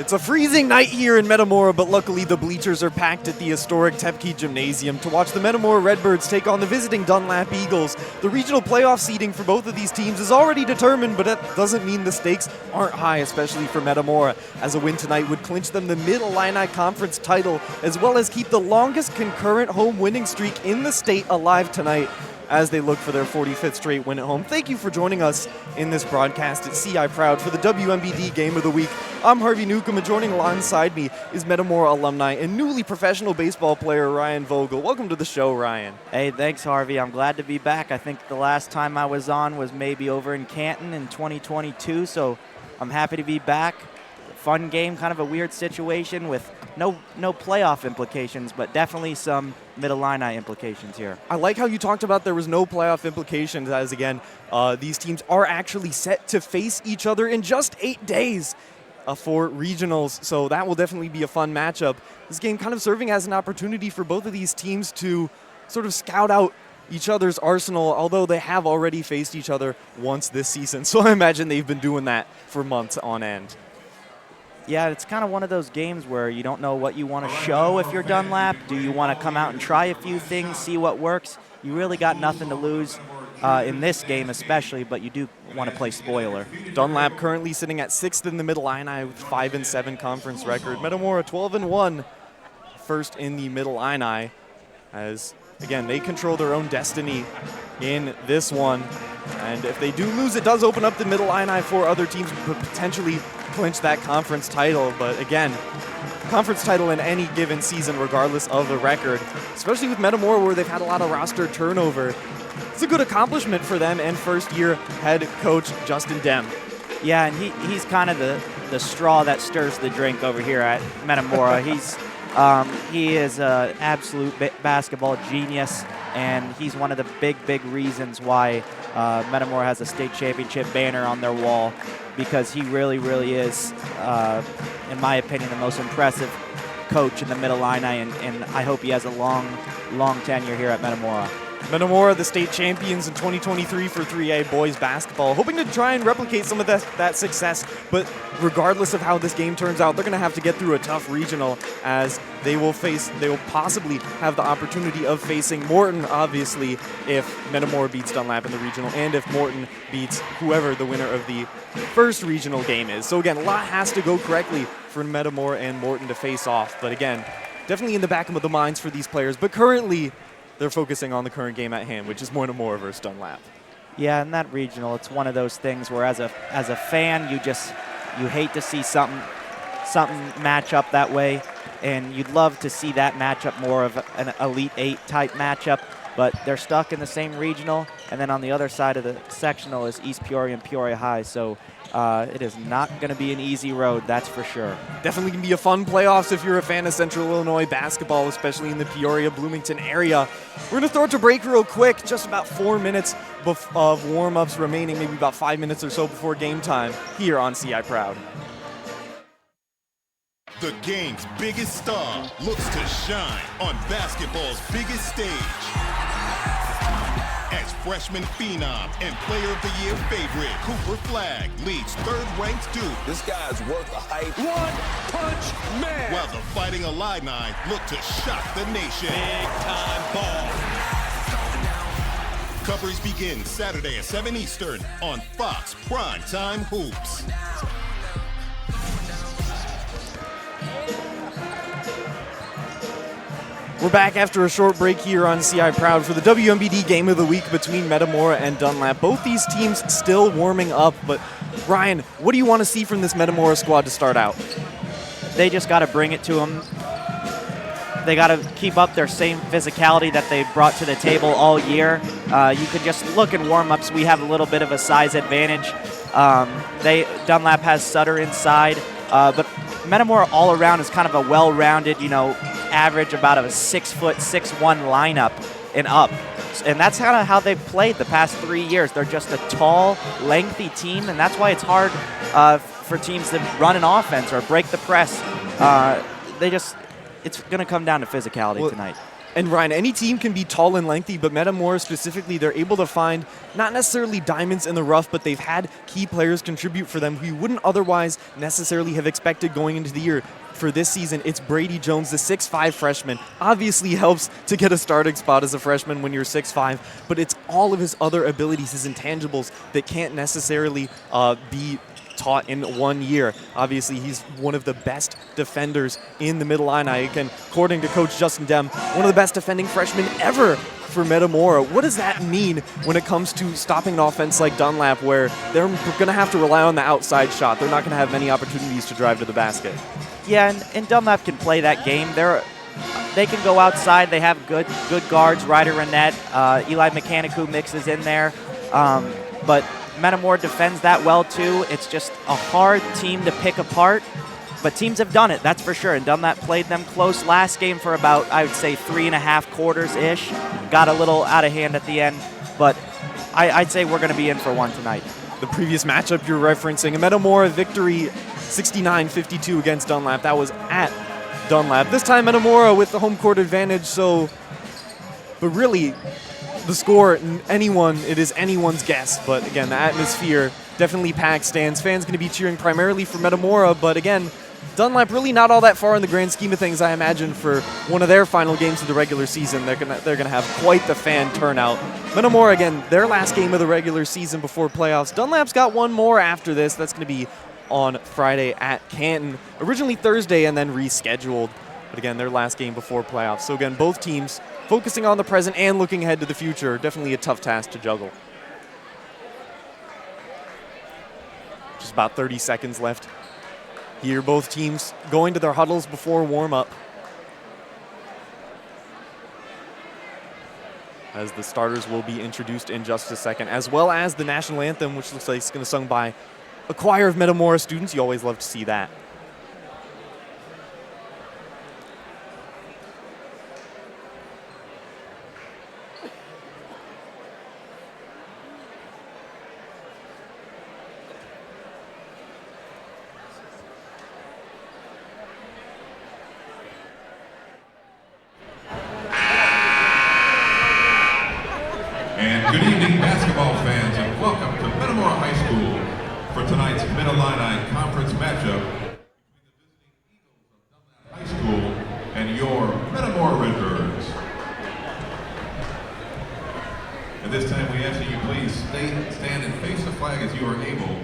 It's a freezing night here in Metamora, but luckily the bleachers are packed at the historic Tepke Gymnasium to watch the Metamora Redbirds take on the visiting Dunlap Eagles. The regional playoff seeding for both of these teams is already determined, but that doesn't mean the stakes aren't high, especially for Metamora, as a win tonight would clinch them the Mid-Illini Conference title, as well as keep the longest concurrent home winning streak in the state alive tonight as they look for their 45th straight win at home. Thank you for joining us in this broadcast at CI Proud for the WMBD Game of the Week. I'm Harvey Newcomb, and joining alongside me is Metamora alumni and newly professional baseball player Ryan Vogel. Welcome to the show, Ryan. Hey, thanks, Harvey. I'm glad to be back. I think the last time I was on was maybe over in Canton in 2022, so I'm happy to be back. Fun game, kind of a weird situation with no playoff implications, but definitely some Mid-Illini implications here. I like how you talked about there was no playoff implications, as again, these teams are actually set to face each other in just 8 days for regionals, so that will definitely be a fun matchup. This game kind of serving as an opportunity for both of these teams to sort of scout out each other's arsenal, although they have already faced each other once this season, so I imagine they've been doing that for months on end. Yeah, it's kind of one of those games where you don't know what you want to show if you're Dunlap. Do you want to come out and try a few things, see what works? You really got nothing to lose in this game especially, but you do want to play spoiler. Dunlap currently sitting at 6th in the Mid-Illini with 5-7 conference record. Metamora 12-1, first in the Mid-Illini, as again they control their own destiny in this one. And if they do lose, it does open up the Mid-Illini for other teams to potentially clinch that conference title. But again, conference title in any given season, regardless of the record, especially with Metamora where they've had a lot of roster turnover, it's a good accomplishment for them and first-year head coach Justin Dem. Yeah, and he's kind of the straw that stirs the drink over here at Metamora. He is an absolute basketball genius, and he's one of the big reasons why Metamora has a state championship banner on their wall, because he really is, in my opinion, the most impressive coach in the Mid-Illini, and I hope he has a long tenure here at Metamora. Metamora, the state champions in 2023 for 3A boys basketball, hoping to try and replicate some of that success, but regardless of how this game turns out, they're going to have to get through a tough regional, as they will possibly have the opportunity of facing Morton, obviously, if Metamora beats Dunlap in the regional, and if Morton beats whoever the winner of the first regional game is. So again, a lot has to go correctly for Metamora and Morton to face off, but again, definitely in the back of the minds for these players, but currently they're focusing on the current game at hand, which is Metamora versus Dunlap. Yeah, in that regional, it's one of those things where as a fan, you hate to see something match up that way, and you'd love to see that matchup more of an Elite Eight type matchup, but they're stuck in the same regional, and then on the other side of the sectional is East Peoria and Peoria High, so it is not going to be an easy road, that's for sure. Definitely going to be a fun playoffs if you're a fan of Central Illinois basketball, especially in the Peoria-Bloomington area. We're going to throw it to break real quick, just about 4 minutes of warm-ups remaining, maybe about 5 minutes or so before game time here on CI Proud. The game's biggest star looks to shine on basketball's biggest stage. As freshman phenom and player of the year favorite, Cooper Flagg leads third-ranked Duke. This guy's worth the hype. One-punch man. While the Fighting Illini look to shock the nation. Big-time ball. Coverage begins Saturday at 7 Eastern on Fox Primetime Hoops. We're back after a short break here on CI Proud for the WMBD Game of the Week between Metamora and Dunlap. Both these teams still warming up, but Ryan, what do you want to see from this Metamora squad to start out? They just got to bring it to them. They got to keep up their same physicality that they brought to the table all year. You could just look in warm-ups. We have a little bit of a size advantage. Dunlap has Sutter inside, but Metamora all around is kind of a well-rounded, average about a 6'6" 6'1" lineup and up. And that's kind of how they've played the past 3 years. They're just a tall, lengthy team, and that's why it's hard for teams to run an offense or break the press. It's going to come down to physicality tonight. And Ryan, any team can be tall and lengthy, but Metamora specifically, they're able to find not necessarily diamonds in the rough, but they've had key players contribute for them who you wouldn't otherwise necessarily have expected going into the year. For this season, it's Brady Jones, the 6'5 freshman. Obviously helps to get a starting spot as a freshman when you're 6'5, but it's all of his other abilities, his intangibles, that can't necessarily be taught in 1 year. Obviously, he's one of the best defenders in the Mid-Illini. Again, according to Coach Justin Dem, one of the best defending freshmen ever for Metamora. What does that mean when it comes to stopping an offense like Dunlap, where they're going to have to rely on the outside shot? They're not going to have many opportunities to drive to the basket. Yeah, and Dunlap can play that game. They can go outside. They have good guards, Ryder Renette, Eli Mechanic, who mixes in there. But Metamora defends that well, too. It's just a hard team to pick apart, but teams have done it, that's for sure. And Dunlap played them close last game for about, I would say, 3.5 quarters-ish. Got a little out of hand at the end, but I'd say we're going to be in for one tonight. The previous matchup you're referencing, a Metamora victory 69-52 against Dunlap. That was at Dunlap. This time Metamora with the home court advantage, but really, the score, it is anyone's guess. But again, the atmosphere definitely packed stands. Fans going to be cheering primarily for Metamora, but again, Dunlap really not all that far in the grand scheme of things, I imagine, for one of their final games of the regular season. They're gonna have quite the fan turnout. Metamora, again, their last game of the regular season before playoffs. Dunlap's got one more after this. That's going to be on Friday at Canton. Originally Thursday and then rescheduled. But again, their last game before playoffs. So again, both teams focusing on the present and looking ahead to the future. Definitely a tough task to juggle. Just about 30 seconds left here. Both teams going to their huddles before warm-up, as the starters will be introduced in just a second, as well as the national anthem, which looks like it's going to be sung by a choir of Metamora students. You always love to see that. And good evening, basketball fans, and welcome to Metamora High School for tonight's Mid-Illini Conference matchup between the visiting Eagles of Dunlap High School and your Metamora Redbirds. At this time, we ask that you please stand and face the flag as you are able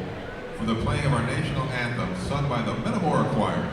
for the playing of our national anthem sung by the Metamora Choir.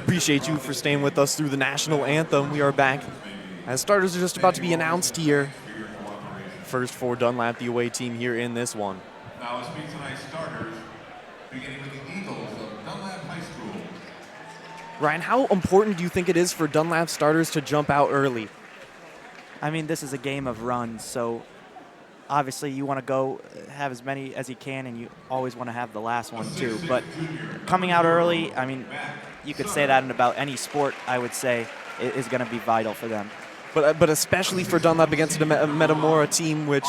Appreciate you for staying with us through the national anthem. We are back as starters are just about to be announced here. First for Dunlap, the away team here in this one. Now let's meet tonight's starters, beginning with the Eagles of Dunlap High School. Ryan, how important do you think it is for Dunlap starters to jump out early? I mean, this is a game of runs, so obviously you want to go have as many as you can, and you always want to have the last one too. But coming out early, I mean, you could say that in about any sport, I would say, is going to be vital for them. But especially for Dunlap against a Metamora team, which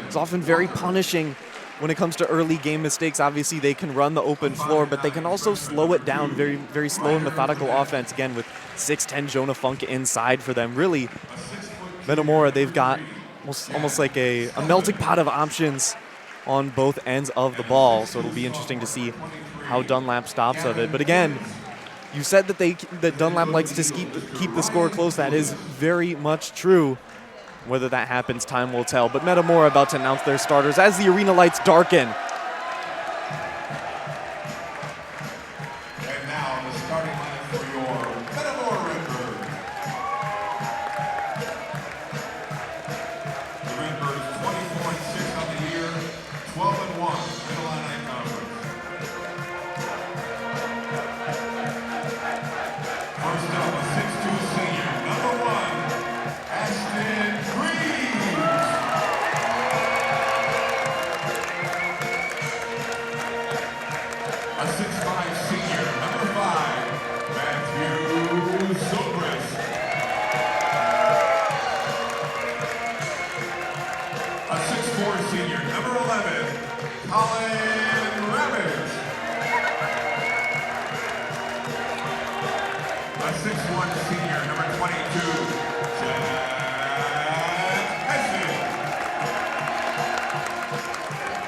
is often very punishing when it comes to early game mistakes. Obviously, they can run the open floor, but they can also slow it down. Very, very slow and methodical offense, again, with 6'10" Jonah Funk inside for them. Really, Metamora, they've got almost like a melting pot of options on both ends of the ball, so it'll be interesting to see how Dunlap stops of it. But again, you said that Dunlap likes to keep the score close. That is very much true. Whether that happens, time will tell. But Metamora about to announce their starters as the arena lights darken. And now the starting line for your Metamora Redbirds. The Redbirds 24-6 on the year, 12-1 Mid-Illini Conference. First up, a 6'2" senior, number 1, Ashton Greaves. A 6'5" senior, number 5, Matthew Zobrist. A 6'4" senior, number 11, Colin Ravage. A 6'1" senior, number 22, Chad Heston.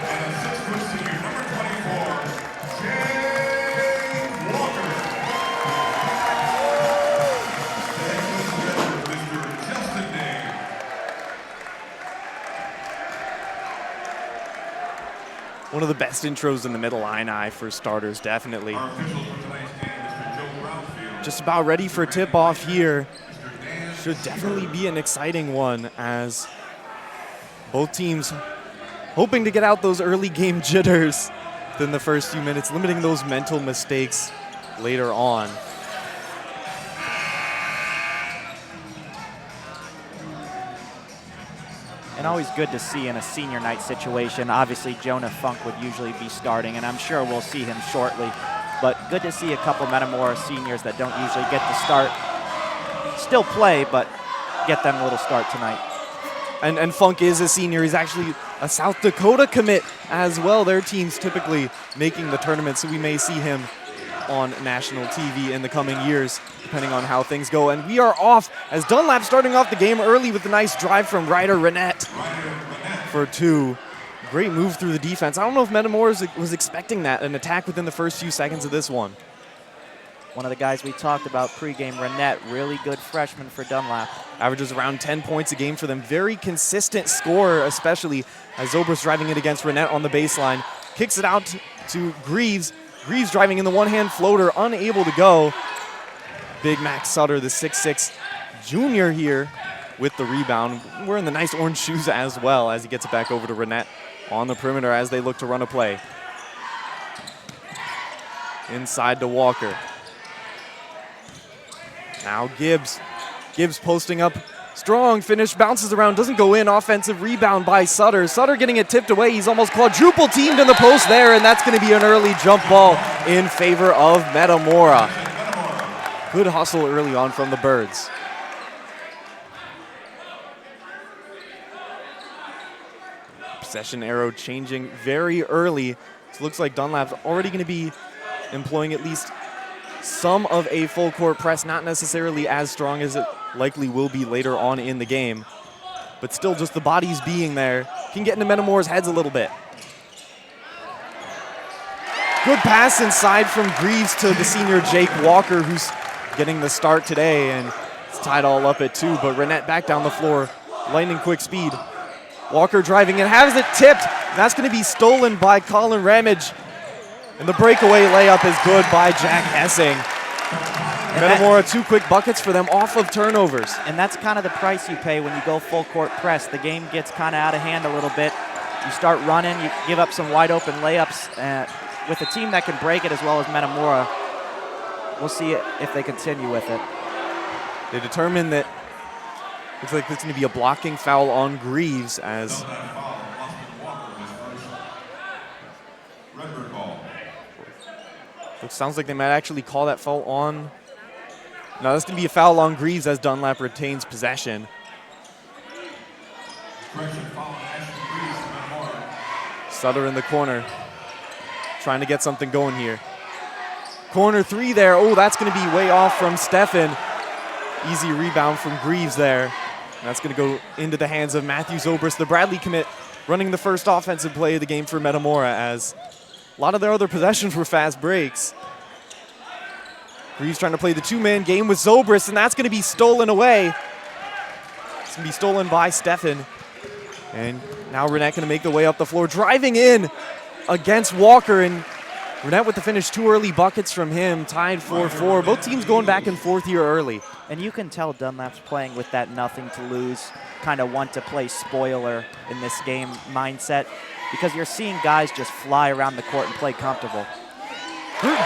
And a 6' senior, number 24, Jay Walker. And goes together with Mr. Justin Day. One of the best intros in the Mid-Illini for starters, definitely. Our official for tonight's game, Mr. Joe Brownfield. Just about ready for tip-off here. Should definitely be an exciting one, as both teams hoping to get out those early game jitters within the first few minutes, limiting those mental mistakes later on. And always good to see in a senior night situation. Obviously, Jonah Funk would usually be starting, and I'm sure we'll see him shortly. But good to see a couple Metamora seniors that don't usually get to start still play, but get them a little start tonight. And Funk is a senior. He's actually a South Dakota commit as well. Their team's typically making the tournament, so we may see him on national TV in the coming years, depending on how things go. And we are off as Dunlap starting off the game early with a nice drive from Ryder Renette for 2. Great move through the defense. I don't know if Metamora was expecting that, an attack within the first few seconds of this one. One of the guys we talked about pregame, Renette, really good freshman for Dunlap. Averages around 10 points a game for them. Very consistent scorer, especially as Zobrist driving it against Renette on the baseline. Kicks it out to Greaves. Greaves driving in the one-hand floater, unable to go. Big Max Sutter, the 6'6" junior here with the rebound. Wearing the nice orange shoes as well as he gets it back over to Renette on the perimeter as they look to run a play. Inside to Walker. Now Gibbs. Gibbs posting up. Strong finish, bounces around, doesn't go in. Offensive rebound by Sutter. Sutter getting it tipped away. He's almost quadruple teamed in the post there, and that's going to be an early jump ball in favor of Metamora. Good hustle early on from the Birds. Possession arrow changing very early. So it looks like Dunlap's already going to be employing at least some of a full court press, not necessarily as strong as it likely will be later on in the game, but still just the bodies being there can get into Metamora's heads a little bit. Good pass inside from Greaves to the senior Jake Walker, who's getting the start today, and it's tied all up at 2, but Renette back down the floor, lightning quick speed. Walker driving and has it tipped. That's going to be stolen by Colin Ramage. And the breakaway layup is good by Jack Hessing. Metamora, 2 quick buckets for them off of turnovers. And that's kind of the price you pay when you go full court press. The game gets kind of out of hand a little bit. You start running, you give up some wide open layups. With a team that can break it as well as Metamora, we'll see if they continue with it. They determine that looks like it's going to be a blocking foul on Greaves as it sounds like they might actually call that foul on. No, that's going to be a foul on Greaves as Dunlap retains possession. Sutter in the corner, trying to get something going here. Corner three there. Oh, that's going to be way off from Stefan. Easy rebound from Greaves there. And that's going to go into the hands of Matthew Zobrist, the Bradley commit, running the first offensive play of the game for Metamora, as a lot of their other possessions were fast breaks. Greaves trying to play the two-man game with Zobrist, and that's going to be stolen away. It's going to be stolen by Stefan. And now Renette going to make the way up the floor, driving in against Walker, and Renette with the finish. 2 early buckets from him, tied 4-4. Both teams going back and forth here early. And you can tell Dunlap's playing with that nothing to lose, kind of want to play spoiler in this game mindset, because you're seeing guys just fly around the court and play comfortable.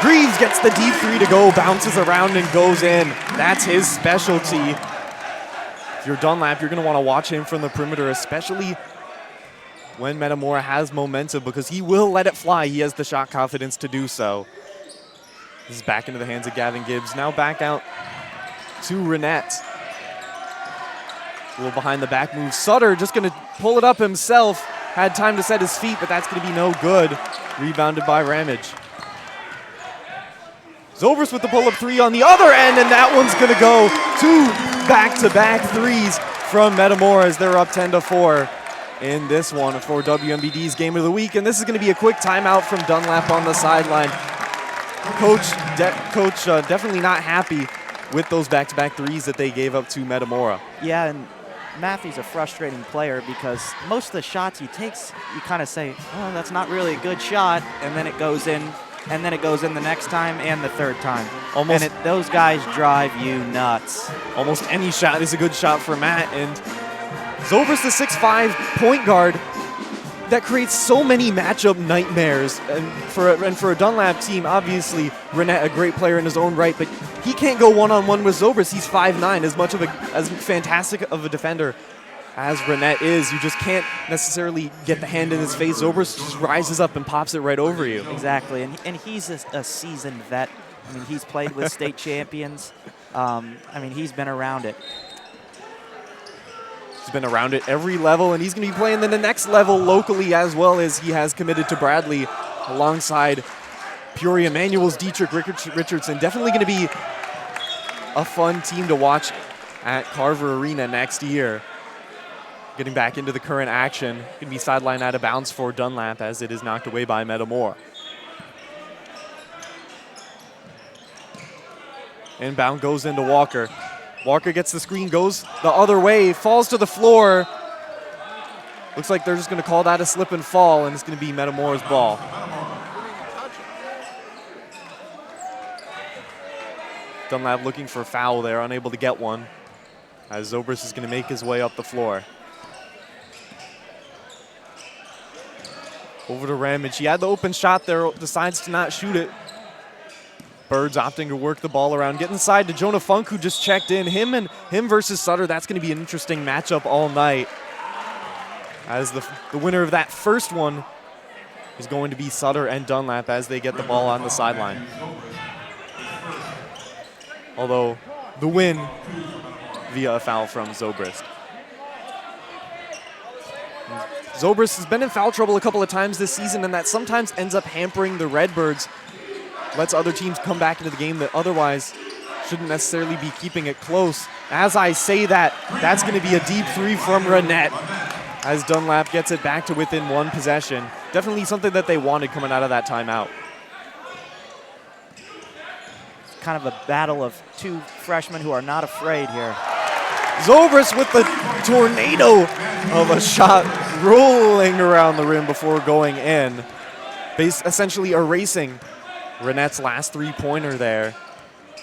Greaves gets the deep three to go, bounces around and goes in. That's his specialty. If you're Dunlap, you're going to want to watch him from the perimeter, especially when Metamora has momentum, because he will let it fly. He has the shot confidence to do so. This is back into the hands of Gavin Gibbs. Now back out to Renette. A little behind the back move. Sutter just going to pull it up himself. Had time to set his feet, but that's going to be no good. Rebounded by Ramage. Zobrist with the pull-up three on the other end, and that one's going to go. 2 back-to-back threes from Metamora as they're up 10-4 in this one for WMBD's Game of the Week. And this is going to be a quick timeout from Dunlap on the sideline. Coach definitely not happy with those back-to-back threes that they gave up to Metamora. Yeah, and Matthew's a frustrating player because most of the shots he takes, you kind of say, oh, that's not really a good shot, and then it goes in, and then it goes in the next time and the third time. Those guys drive you nuts. Almost any shot is a good shot for Matt, and Zobrist, the 6'5" point guard that creates so many matchup nightmares. And for a Dunlap team, obviously, Renette, a great player in his own right, but he can't go one-on-one with Zobrist. He's 5'9", as fantastic of a defender as Renette is. You just can't necessarily get the hand in his face. Zobrist just rises up and pops it right over you. Exactly, and he's a seasoned vet. I mean, he's played with state champions. I mean, he's been around it. He's been around it every level, and he's going to be playing in the next level locally, as well as he has committed to Bradley alongside Peoria Manuel's Dietrich Richardson. Definitely going to be a fun team to watch at Carver Arena next year. Getting back into the current action. Going to be sidelined out of bounds for Dunlap as it is knocked away by Metamora. Inbound goes into Walker. Walker gets the screen, goes the other way, falls to the floor. Looks like they're just going to call that a slip and fall, and it's going to be Metamora's ball. Dunlap looking for a foul there, unable to get one, as Zobrist is going to make his way up the floor. Over to Ramage. He had the open shot there, decides to not shoot it. Birds opting to work the ball around. Get inside to Jonah Funk, who just checked in. Him versus Sutter, that's going to be an interesting matchup all night, as the winner of that first one is going to be Sutter and Dunlap as they get the ball on the sideline. Although the win via a foul from Zobrist. Zobrist has been in foul trouble a couple of times this season, and that sometimes ends up hampering the Redbirds. Lets other teams come back into the game that otherwise shouldn't necessarily be keeping it close. As I say that, that's going to be a deep three from Renette as Dunlap gets it back to within one possession. Definitely something that they wanted coming out of that timeout. Kind of a battle of two freshmen who are not afraid here. Zobrist with the tornado of a shot rolling around the rim before going in. Essentially erasing Renette's last three-pointer there.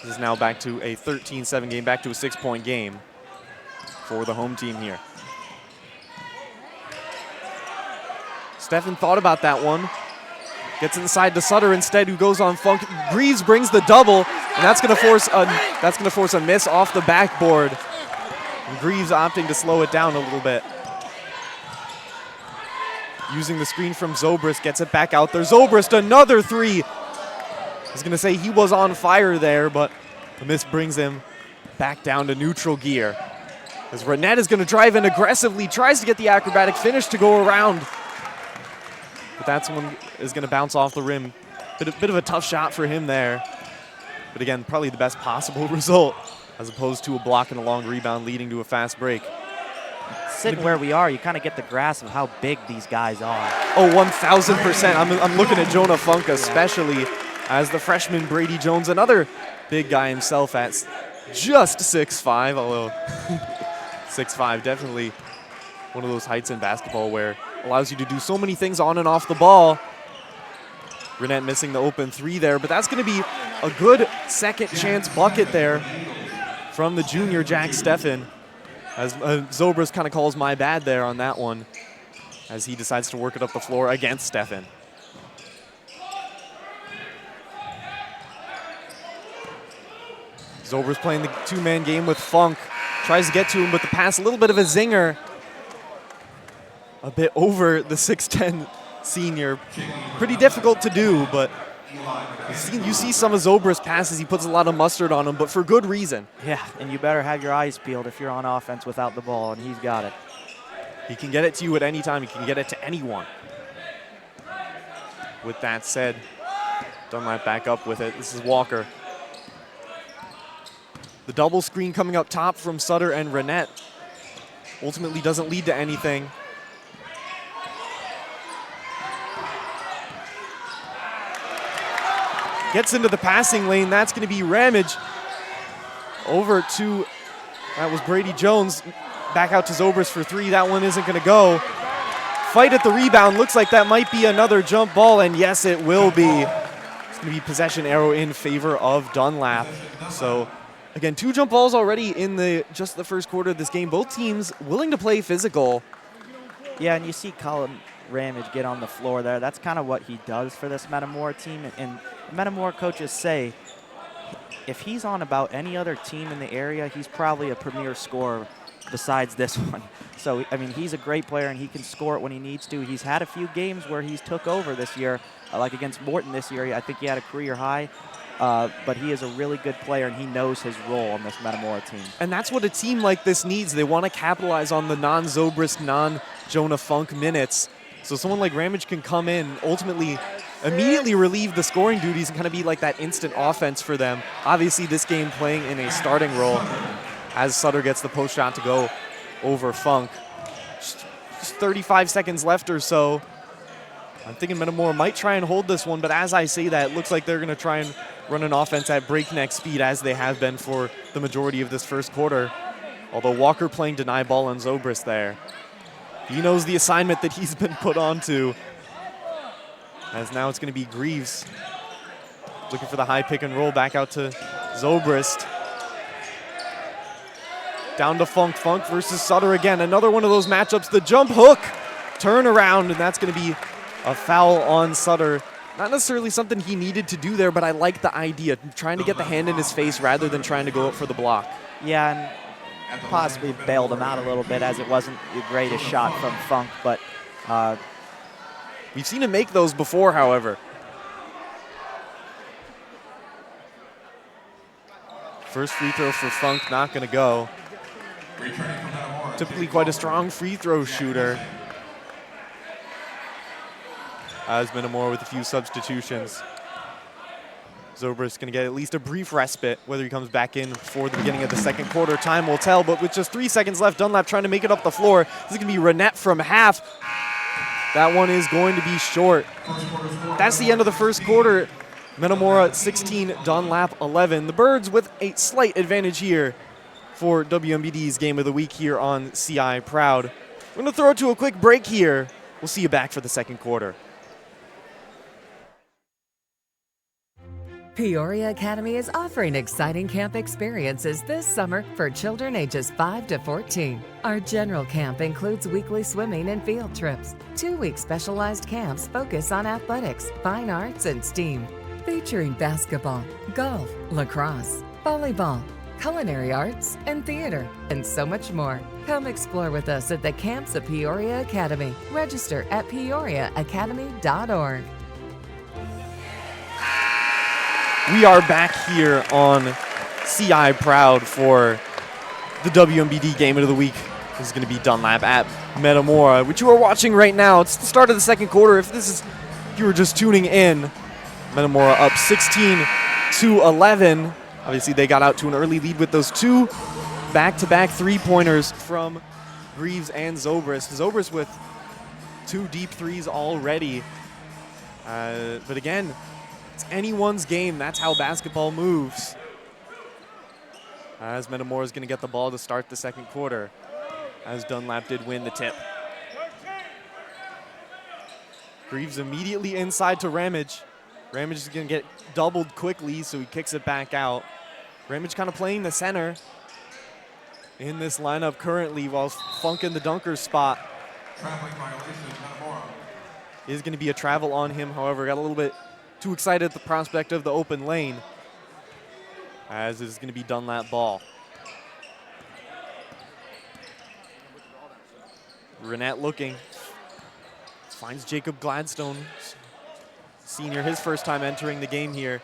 This is now back to a 13-7 game, back to a 6-point game for the home team here. Stefan thought about that one. Gets inside to Sutter instead, who goes on Funk. Greaves brings the double, and that's going to force a miss off the backboard. And Greaves opting to slow it down a little bit. Using the screen from Zobrist, gets it back out there. Zobrist, another three. I was going to say he was on fire there, but the miss brings him back down to neutral gear. As Renette is going to drive in aggressively, tries to get the acrobatic finish to go around But that's one is going to bounce off the rim. Bit of a tough shot for him there. But again, probably the best possible result as opposed to a block and a long rebound leading to a fast break. Sitting where we are, you kind of get the grasp of how big these guys are. Oh, 1,000%. I'm looking at Jonah Funk especially as the freshman Brady Jones, another big guy himself at just 6'5", although 6'5", definitely one of those heights in basketball where it allows you to do so many things on and off the ball. Renette missing the open three there, but that's going to be a good second chance bucket there from the junior Jack Steffen, as Zobrist kind of calls my bad there on that one as he decides to work it up the floor against Steffen. Zobrist playing the two-man game with Funk. Tries to get to him, but the pass, a little bit of a zinger. A bit over the 6'10" senior. Pretty difficult to do, but you see some of Zobrist's passes. He puts a lot of mustard on them, but for good reason. Yeah, and you better have your eyes peeled if you're on offense without the ball, and he's got it. He can get it to you at any time. He can get it to anyone. With that said, Dunlap back up with it. This is Walker. The double screen coming up top from Sutter and Renette ultimately doesn't lead to anything. Gets into the passing lane. That's going to be Ramage over to, that was Brady Jones. Back out to Zobrist for three. That one isn't going to go. Fight at the rebound. Looks like that might be another jump ball, and yes, it will be. It's going to be possession arrow in favor of Dunlap. So, again, 2 jump balls already in just the first quarter of this game. Both teams willing to play physical. Yeah, and you see Colin Ramage get on the floor there. That's kind of what he does for this Metamora team. And Metamora coaches say if he's on about any other team in the area, he's probably a premier scorer besides this one. So, I mean, he's a great player, and he can score it when he needs to. He's had a few games where he's took over this year, like against Morton this year. I think he had a career high. But he is a really good player, and he knows his role on this Metamora team. And that's what a team like this needs. They want to capitalize on the non-Zobrist, non-Jonah Funk minutes. So someone like Ramage can come in, ultimately immediately relieve the scoring duties and kind of be like that instant offense for them. Obviously, this game playing in a starting role as Sutter gets the post shot to go over Funk. Just 35 seconds left or so. I'm thinking Metamora might try and hold this one, but as I say that, it looks like they're going to try and run an offense at breakneck speed as they have been for the majority of this first quarter. Although Walker playing deny ball on Zobrist there. He knows the assignment that he's been put onto. As now it's going to be Greaves looking for the high pick and roll back out to Zobrist. Down to Funk. Funk versus Sutter again. Another one of those matchups. The jump hook turn around, and that's going to be a foul on Sutter. Not necessarily something he needed to do there, but I like the idea. Trying to get the hand in his face rather than trying to go up for the block. Yeah, and possibly bailed him out a little bit as it wasn't the greatest shot from Funk, but we've seen him make those before, however. First free throw for Funk, not going to go. Typically quite a strong free throw shooter. As Metamora with a few substitutions. Zobrist going to get at least a brief respite. Whether he comes back in for the beginning of the second quarter, time will tell. But with just 3 seconds left, Dunlap trying to make it up the floor. This is going to be Renette from half. That one is going to be short. That's the end of the first quarter. Metamora 16, Dunlap 11. The Birds with a slight advantage here for WMBD's Game of the Week here on CI Proud. We're going to throw it to a quick break here. We'll see you back for the second quarter. Peoria Academy is offering exciting camp experiences this summer for children ages 5 to 14. Our general camp includes weekly swimming and field trips. 2-week specialized camps focus on athletics, fine arts, and STEAM, featuring basketball, golf, lacrosse, volleyball, culinary arts, and theater, and so much more. Come explore with us at the camps of Peoria Academy. Register at peoriaacademy.org. We are back here on CI Proud for the WMBD Game of the Week This is going to be Dunlap at Metamora, which you are watching right now. It's the start of the second quarter. If you were just tuning in, Metamora up 16-11. Obviously, they got out to an early lead with those two back-to-back three-pointers from Greaves and Zobrist. Zobrist with 2 deep threes already. But again, it's anyone's game. That's how basketball moves. As Metamora is going to get the ball to start the second quarter, as Dunlap did win the tip. Greaves immediately inside to Ramage. Ramage is going to get doubled quickly, so he kicks it back out. Ramage kind of playing the center in this lineup currently, while Funk in the dunker spot. Traveling violation, Metamora. Is going to be a travel on him, however. Got a little bit too excited at the prospect of the open lane, as is going to be Dunlap ball. Renette looking. Finds Jacob Gladstone, senior, his first time entering the game here.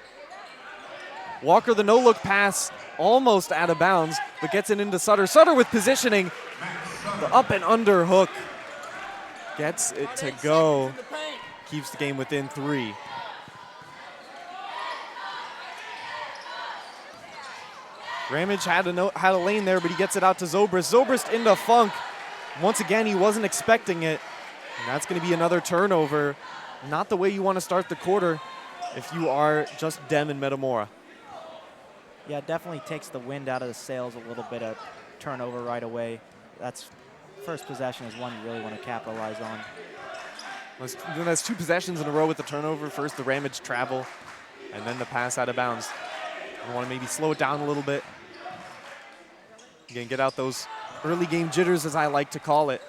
Walker, the no-look pass, almost out of bounds, but gets it into Sutter. Sutter with positioning. The up and under hook. Gets it to go. Keeps the game within 3. Ramage had a lane there, but he gets it out to Zobrist. Zobrist into Funk. Once again, he wasn't expecting it. And that's going to be another turnover. Not the way you want to start the quarter if you are just Dem and Metamora. Yeah, it definitely takes the wind out of the sails a little bit of turnover right away. That's first possession is one you really want to capitalize on. That's 2 possessions in a row with the turnover. First the Ramage travel, and then the pass out of bounds. You want to maybe slow it down a little bit. Again, get out those early game jitters, as I like to call it.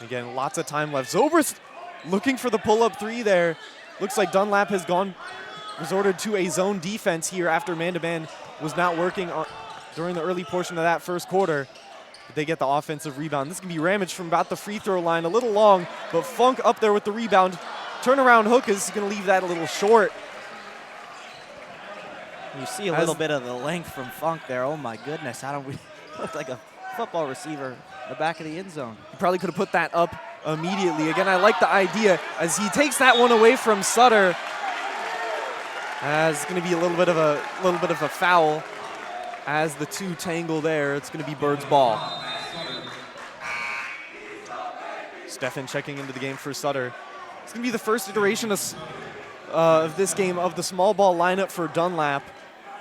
Again, lots of time left. Zobrist looking for the pull-up 3 there. Looks like Dunlap has resorted to a zone defense here after man-to-man was not working during the early portion of that first quarter. They get the offensive rebound. This can be Ramage from about the free throw line, a little long, but Funk up there with the rebound. Turnaround hook is going to leave that a little short. You see a little bit of the length from Funk there. Oh my goodness, how do we look like a football receiver in the back of the end zone? He probably could have put that up immediately. Again, I like the idea as he takes that one away from Sutter. It's going to be a little bit of a foul as the 2 tangle there. It's going to be Bird's ball. Stefan checking into the game for Sutter. It's going to be the first iteration of this game of the small ball lineup for Dunlap.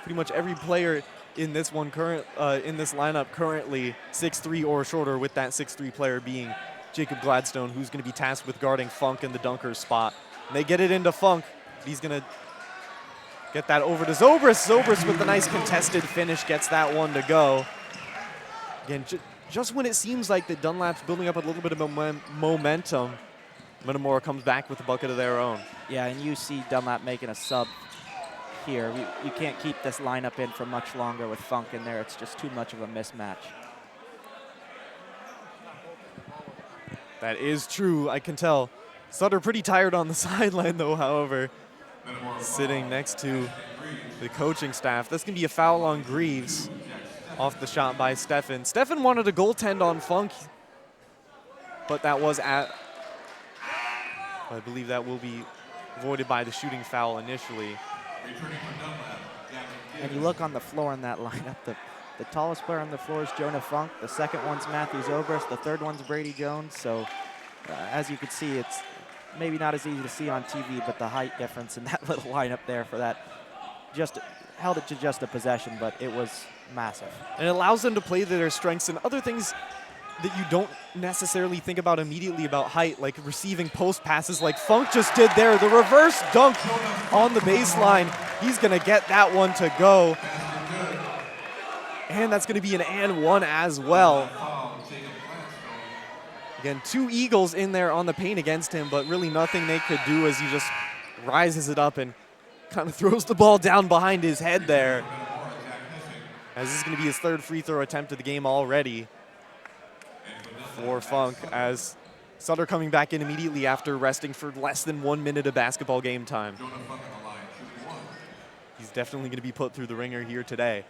Pretty much every player in this lineup currently 6'3" or shorter, with that 6'3" player being Jacob Gladstone, who's going to be tasked with guarding Funk in the dunker spot. And they get it into Funk. He's going to get that over to Zobrist. Zobrist with the nice contested finish gets that one to go. Again, just when it seems like that Dunlap's building up a little bit of momentum, Metamora comes back with a bucket of their own. Yeah, and you see Dunlap making a sub here. You can't keep this lineup in for much longer with Funk in there. It's just too much of a mismatch. That is true, I can tell. Sutter pretty tired on the sideline though, however, sitting next to the coaching staff. That's going to be a foul on Greaves off the shot by Stefan. Stefan wanted a goaltend on Funk, but that was I believe that will be avoided by the shooting foul initially. And you look on the floor in that lineup, the tallest player on the floor is Jonah Funk. The second one's Matthew Zobrist. The third one's Brady Jones. So as you can see, it's maybe not as easy to see on TV, but the height difference in that little lineup there for that just held it to just a possession, but it was massive. And it allows them to play their strengths and other things that you don't necessarily think about immediately about height, like receiving post passes like Funk just did there. The reverse dunk on the baseline. He's going to get that one to go. And that's going to be an and one as well. Again, 2 Eagles in there on the paint against him, but really nothing they could do as he just rises it up and kind of throws the ball down behind his head there. As this is going to be his 3rd free throw attempt of the game already for Funk, as Sutter coming back in immediately after resting for less than 1 minute of basketball game time. He's definitely going to be put through the ringer here today.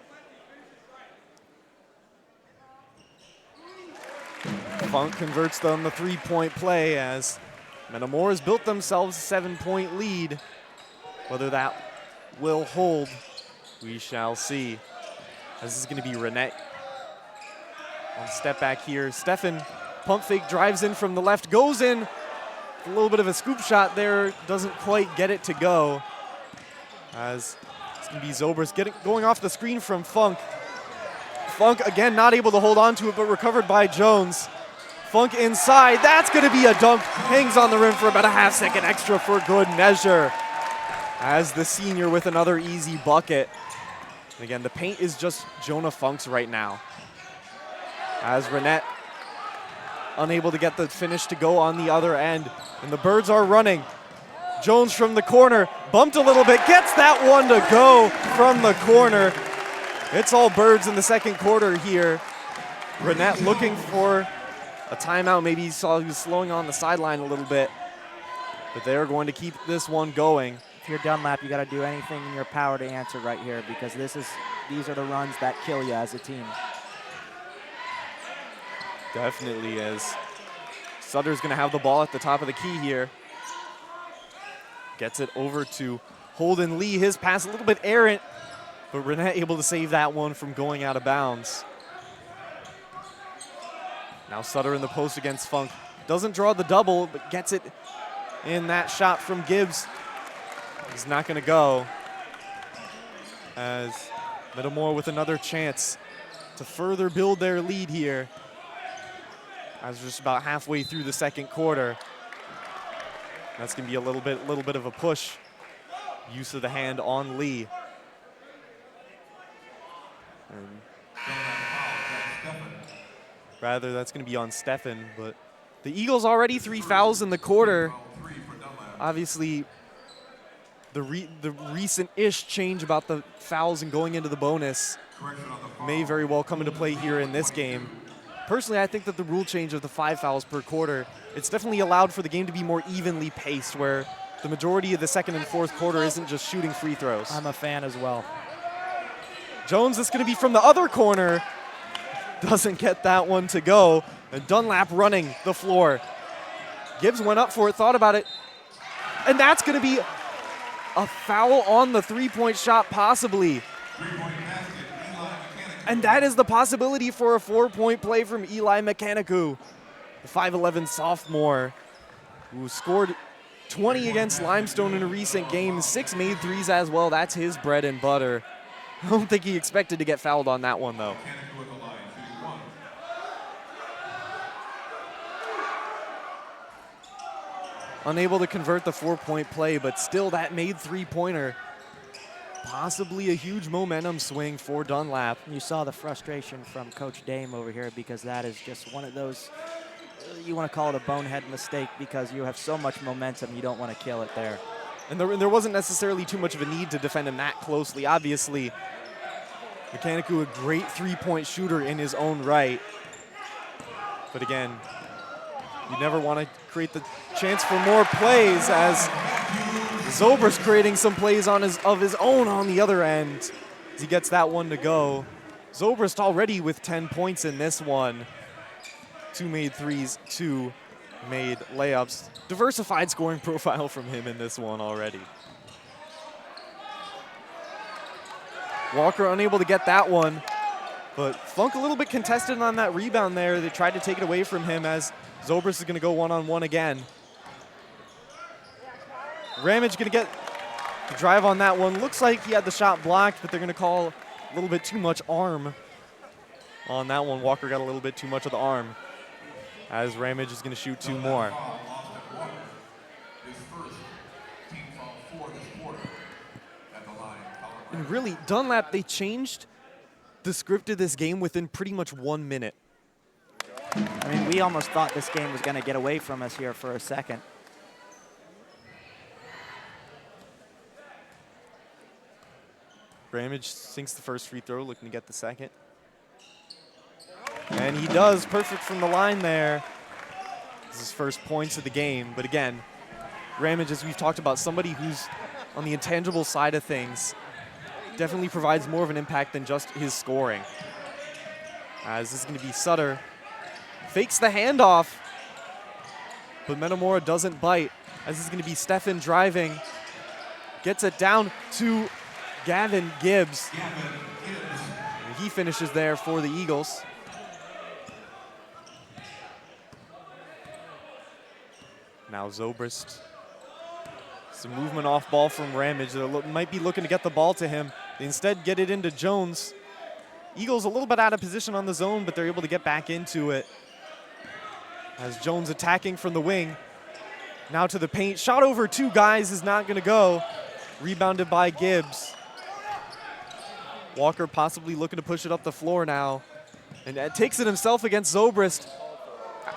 Funk converts on the three-point play as Metamora has built themselves a 7-point lead. Whether that will hold, we shall see. This is going to be Renette on step back here. Stefan, pump fake, drives in from the left, goes in. A little bit of a scoop shot there, doesn't quite get it to go. As it's going to be Zobrist going off the screen from Funk. Funk, again, not able to hold on to it, but recovered by Jones. Funk inside, that's going to be a dunk. Hangs on the rim for about a half-second extra for good measure. As the senior with another easy bucket. And again, the paint is just Jonah Funk's right now. As Renette unable to get the finish to go on the other end. And the Birds are running. Jones from the corner, bumped a little bit, gets that one to go from the corner. It's all Birds in the second quarter here. Renette looking for a timeout. Maybe he saw he was slowing on the sideline a little bit. But they're going to keep this one going. If you're Dunlap, you got to do anything in your power to answer right here, because these are the runs that kill you as a team. Definitely is. Sutter's going to have the ball at the top of the key here. Gets it over to Holden Lee. His pass a little bit errant, but Renette able to save that one from going out of bounds. Now Sutter in the post against Funk. Doesn't draw the double, but gets it in. That shot from Gibbs is not going to go. As Metamora with another chance to further build their lead here. As we're just about halfway through the second quarter. That's going to be a little bit of a push. Use of the hand on Lee. Rather, that's going to be on Stefan. But the Eagles already 3 fouls in the quarter. Obviously, the recent-ish change about the fouls and going into the bonus may very well come into play here in this game. Personally, I think that the rule change of the 5 fouls per quarter, it's definitely allowed for the game to be more evenly paced, where the majority of the second and fourth quarter isn't just shooting free throws. I'm a fan as well. Jones is going to be from the other corner. Doesn't get that one to go. And Dunlap running the floor. Gibbs went up for it, thought about it. And that's going to be a foul on the three-point shot, possibly. And that is the possibility for a 4-point play from Eli Mechanicu, the 5'11 sophomore who scored 20 against Limestone in a recent game, 6 made threes as well. That's his bread and butter. I don't think he expected to get fouled on that one, though. Unable to convert the 4-point play, but still that made three-pointer. Possibly a huge momentum swing for Dunlap. You saw the frustration from Coach Dame over here, because that is just one of those, you want to call it a bonehead mistake, because you have so much momentum, you don't want to kill it there. And there wasn't necessarily too much of a need to defend him that closely. Obviously, Mechanicu, a great three-point shooter in his own right. But again, you never want to create the chance for more plays, as Zobrist creating some plays of his own on the other end as he gets that one to go. Zobrist already with 10 points in this one. 2 made threes, 2 made layups. Diversified scoring profile from him in this one already. Walker unable to get that one, but Funk a little bit contested on that rebound there. They tried to take it away from him, as Zobrist is going to go one-on-one again. Ramage going to get the drive on that one. Looks like he had the shot blocked, but they're going to call a little bit too much arm on that one. Walker got a little bit too much of the arm, as Ramage is going to shoot 2 more. And really, Dunlap, they changed the script of this game within pretty much 1 minute. I mean, we almost thought this game was going to get away from us here for a second. Ramage sinks the first free throw, looking to get the second. And he does, perfect from the line there. This is his first points of the game. But again, Ramage, as we've talked about, somebody who's on the intangible side of things, definitely provides more of an impact than just his scoring. As this is going to be Sutter fakes the handoff, but Metamora doesn't bite, as it's going to be Stefan driving. Gets it down to Gavin Gibbs. And he finishes there for the Eagles. Now Zobrist. Some movement off ball from Ramage. They might be looking to get the ball to him. They instead get it into Jones. Eagles a little bit out of position on the zone, but they're able to get back into it. As Jones attacking from the wing. Now to the paint. Shot over 2 guys is not going to go. Rebounded by Gibbs. Walker possibly looking to push it up the floor now. And takes it himself against Zobrist.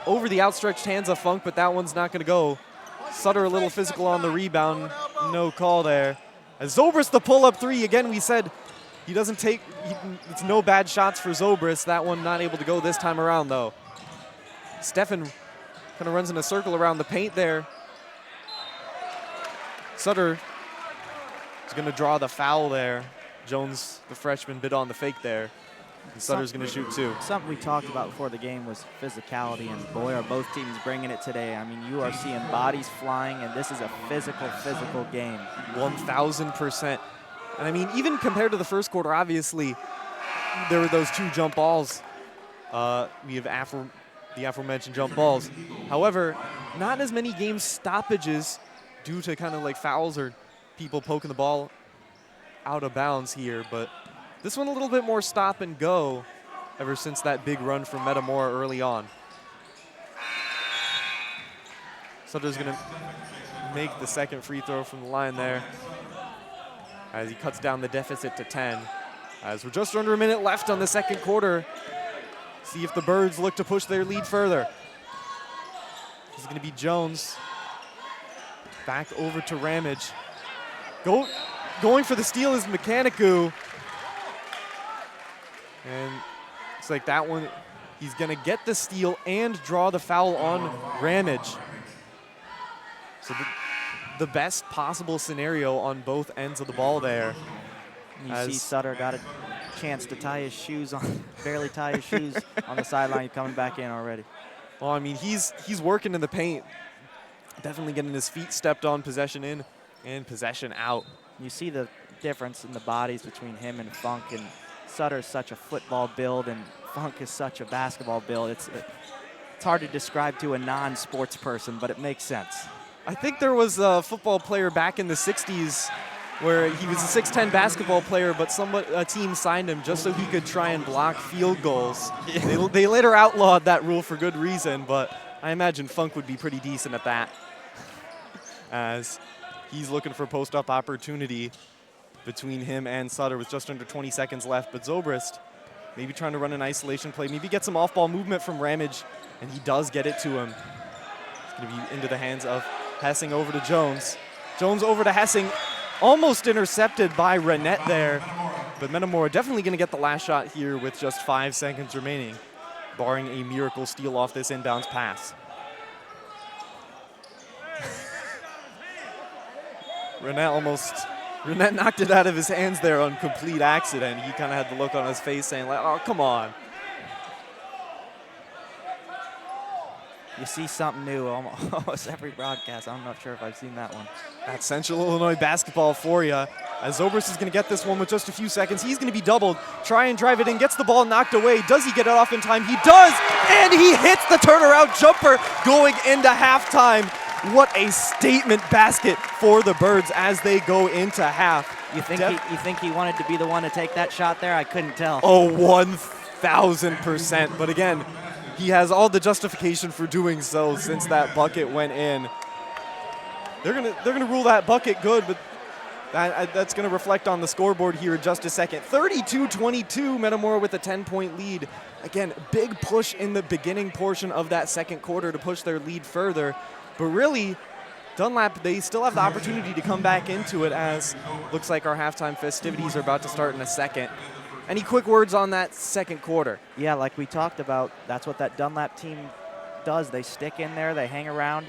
Over the outstretched hands of Funk, but that one's not going to go. Sutter a little physical on the rebound. No call there. As Zobrist the pull-up 3. Again, we said he doesn't take, it's no bad shots for Zobrist. That one not able to go this time around, though. Stefan kind of runs in a circle around the paint there. Sutter is going to draw the foul there. Jones, the freshman, bid on the fake there. And Sutter's going to shoot 2. Something we talked about before the game was physicality, and boy, are both teams bringing it today. I mean, you are seeing bodies flying, and this is a physical game. 1,000%. And I mean, even compared to the first quarter, obviously, there were those 2 jump balls. We have the aforementioned jump balls. However, not as many game stoppages due to kind of like fouls or people poking the ball out of bounds here, but this one a little bit more stop and go ever since that big run from Metamora early on. Sutter's going to make the second free throw from the line there as he cuts down the deficit to 10. As we're just under a minute left on the second quarter, see if the Birds look to push their lead further. This is going to be Jones. Back over to Ramage. Going for the steal is Mechanicu. And it's like that one, he's going to get the steal and draw the foul on Ramage. So the best possible scenario on both ends of the ball there. You see Sutter got a chance to tie his shoes on, barely tie his shoes on the sideline. He's coming back in already. Well, I mean, he's working in the paint. Definitely getting his feet stepped on, possession in and possession out. You see the difference in the bodies between him and Funk, and Sutter is such a football build and Funk is such a basketball build. It's hard to describe to a non-sports person, but it makes sense. I think there was a football player back in the 60s where he was a 6'10" basketball player, but a team signed him just so he could try and block field goals. They later outlawed that rule for good reason, but I imagine Funk would be pretty decent at that. As he's looking for post-up opportunity between him and Sutter with just under 20 seconds left, but Zobrist maybe trying to run an isolation play, maybe get some off-ball movement from Ramage, and he does get it to him. It's going to be into the hands of Hessing over to Jones. Jones over to Hessing, almost intercepted by Renette there, but Metamora definitely going to get the last shot here with just 5 seconds remaining, barring a miracle steal off this inbounds pass. Renette knocked it out of his hands there on complete accident. He kind of had the look on his face saying, like, oh, come on. You see something new almost every broadcast. I'm not sure if I've seen that one. That's Central Illinois basketball for you. As Zobrist is going to get this one with just a few seconds. He's going to be doubled. Try and drive it in. Gets the ball knocked away. Does he get it off in time? He does! And he hits the turnaround jumper going into halftime. What a statement basket for the Birds as they go into half. You think he wanted to be the one to take that shot there? I couldn't tell. Oh, 1,000%. But again, he has all the justification for doing so since that bucket went in. They're gonna rule that bucket good, but that's gonna reflect on the scoreboard here in just a second. 32-22, Metamora with a 10-point lead. Again, big push in the beginning portion of that second quarter to push their lead further. But really, Dunlap, they still have the opportunity to come back into it, as looks like our halftime festivities are about to start in a second. Any quick words on that second quarter? Yeah, like we talked about, that's what that Dunlap team does. They stick in there, they hang around.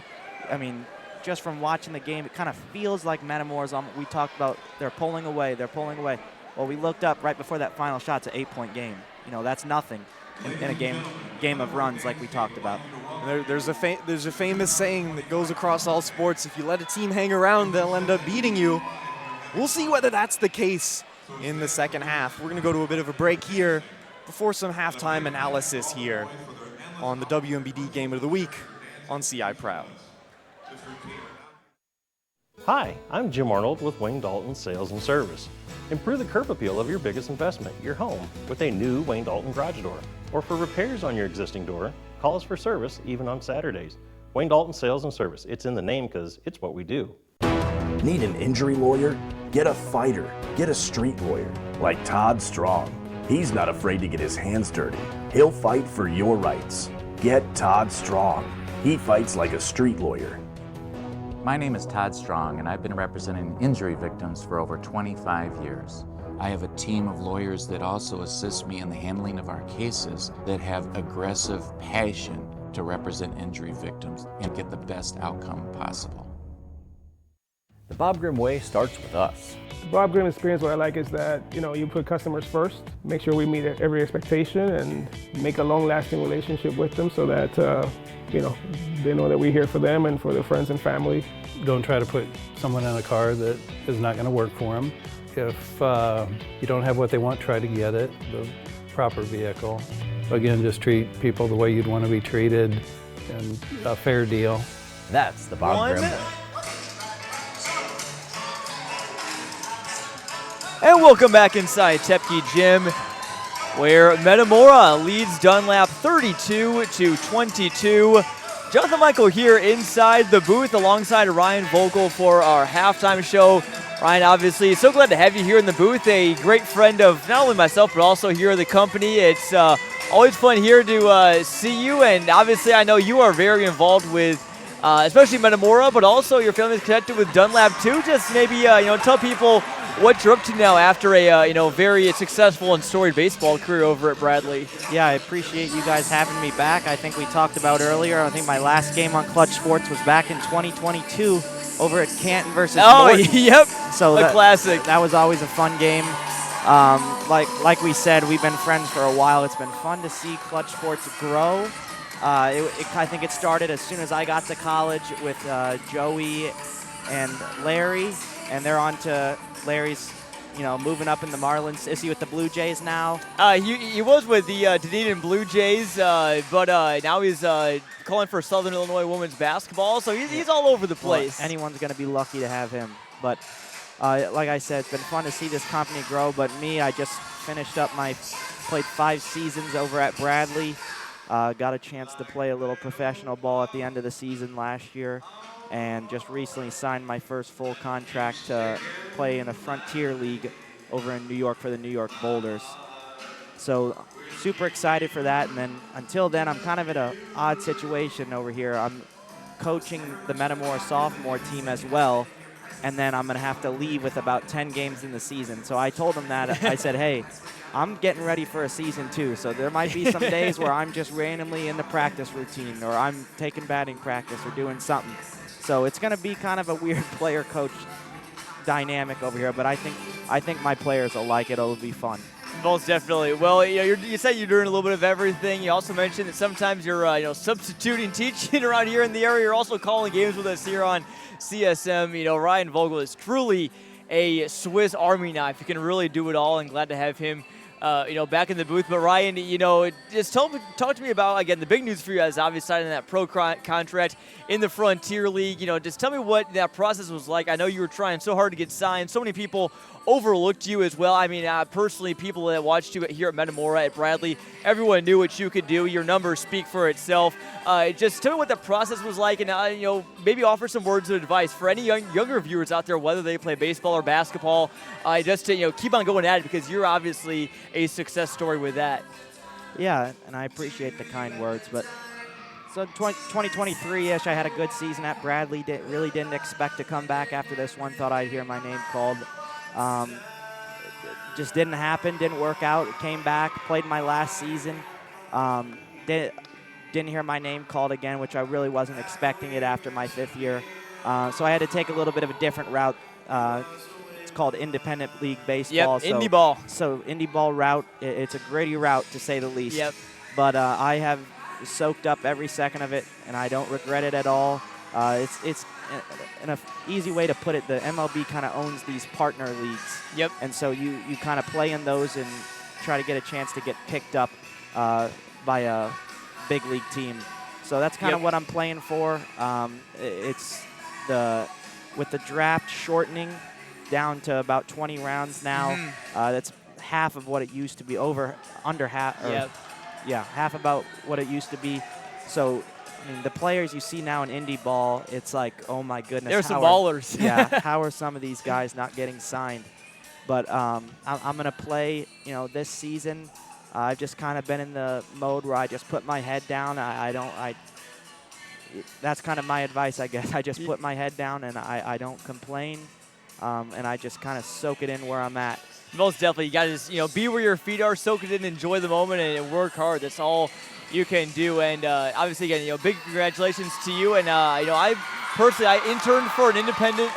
I mean, just from watching the game, it kind of feels like Metamora's on. We talked about they're pulling away. Well, we looked up right before that final shot. It's an 8-point game. You know, that's nothing. in a game of runs like we talked about. There's a famous saying that goes across all sports: if you let a team hang around, they'll end up beating you. We'll see whether that's the case in the second half. We're going to go to a bit of a break here before some halftime analysis here on the WMBD Game of the Week on CI Proud. Hi, I'm Jim Arnold with Wayne Dalton Sales and Service. Improve the curb appeal of your biggest investment, your home, with a new Wayne Dalton garage door. Or for repairs on your existing door, call us for service even on Saturdays. Wayne Dalton Sales and Service. It's in the name because it's what we do. Need an injury lawyer? Get a fighter. Get a street lawyer like Todd Strong. He's not afraid to get his hands dirty. He'll fight for your rights. Get Todd Strong. He fights like a street lawyer. My name is Todd Strong, and I've been representing injury victims for over 25 years. I have a team of lawyers that also assist me in the handling of our cases that have aggressive passion to represent injury victims and get the best outcome possible. The Bob Grimm way starts with us. The Bob Grimm experience, what I like is that, you put customers first, make sure we meet every expectation and make a long-lasting relationship with them so that, they know that we're here for them and for their friends and family. Don't try to put someone in a car that is not going to work for them. If you don't have what they want, try to get it, the proper vehicle. Again, just treat people the way you'd want to be treated and a fair deal. That's the Bob Grimm. And welcome back inside Tepke Gym, where Metamora leads Dunlap 32-22. Jonathan Michael here inside the booth alongside Ryan Vogel for our halftime show. Ryan, obviously, so glad to have you here in the booth, a great friend of not only myself, but also here at the company. It's always fun here to see you, and obviously I know you are very involved with especially Metamora, but also your family is connected with Dunlap too. Just maybe, tell people what you're up to now after a, very successful and storied baseball career over at Bradley. Yeah, I appreciate you guys having me back. I think we talked about earlier, I think my last game on Clutch Sports was back in 2022 over at Canton versus Morton. Yep, so a classic. That was always a fun game. Like we said, we've been friends for a while. It's been fun to see Clutch Sports grow. I think it started as soon as I got to college with Joey and Larry, and they're on to Larry's, moving up in the Marlins. Is he with the Blue Jays now? He was with the Dunedin Blue Jays, but now he's calling for Southern Illinois women's basketball, so he's all over the place. Well, anyone's going to be lucky to have him. But like I said, it's been fun to see this company grow, but I just finished up played 5 seasons over at Bradley. Got a chance to play a little professional ball at the end of the season last year, and just recently signed my first full contract to play in a Frontier League over in New York for the New York Boulders. So super excited for that, and then until then, I'm kind of in an odd situation over here. I'm coaching the Metamora sophomore team as well, and then I'm going to have to leave with about 10 games in the season. So I told them that. I said, hey, I'm getting ready for a season too, so there might be some days where I'm just randomly in the practice routine, or I'm taking batting practice or doing something. So it's going to be kind of a weird player-coach dynamic over here, but I think my players will like it. It'll be fun. Most definitely. Well, you said you're doing a little bit of everything. You also mentioned that sometimes you're substituting teaching around here in the area. You're also calling games with us here on CSM. Ryan Vogel is truly a Swiss Army knife. You can really do it all, and glad to have him back in the booth. But Ryan, just talk to me about, again, the big news for you guys, obviously signing that pro contract in the Frontier League. Just tell me what that process was like. I know you were trying so hard to get signed. So many people overlooked you as well. I mean, personally, people that watched you here at Metamora, at Bradley, everyone knew what you could do. Your numbers speak for itself. Just tell me what the process was like, and maybe offer some words of advice for any younger viewers out there, whether they play baseball or basketball, just to keep on going at it, because you're obviously a success story with that. Yeah, and I appreciate the kind words, but so 2023-ish, I had a good season at Bradley. Really didn't expect to come back after this one. Thought I'd hear my name called. Just didn't happen, didn't work out. Came back, played my last season. Didn't hear my name called again, which I really wasn't expecting it after my 5th year. So I had to take a little bit of a different route. It's called Independent League Baseball. Yep, indie ball. So indie ball route, it's a gritty route to say the least. Yep. but I have soaked up every second of it, and I don't regret it at all. It's an easy way to put it. The MLB kind of owns these partner leagues. Yep. And so you kind of play in those and try to get a chance to get picked up by a big league team. So that's kind of what I'm playing for. It's with the draft shortening down to about 20 rounds now. That's half of what it used to be. Under half. Half about what it used to be. So I mean, the players you see now in indie ball, it's like, oh my goodness. There's some ballers. How are some of these guys not getting signed? But I'm going to play, this season. I've just kind of been in the mode where I just put my head down. That's kind of my advice, I guess. I just put my head down and I don't complain. And I just kind of soak it in where I'm at. Most definitely. You got to just, be where your feet are, soak it in, enjoy the moment, and work hard. That's all you can do. And obviously, again, big congratulations to you. And, I personally interned for an independent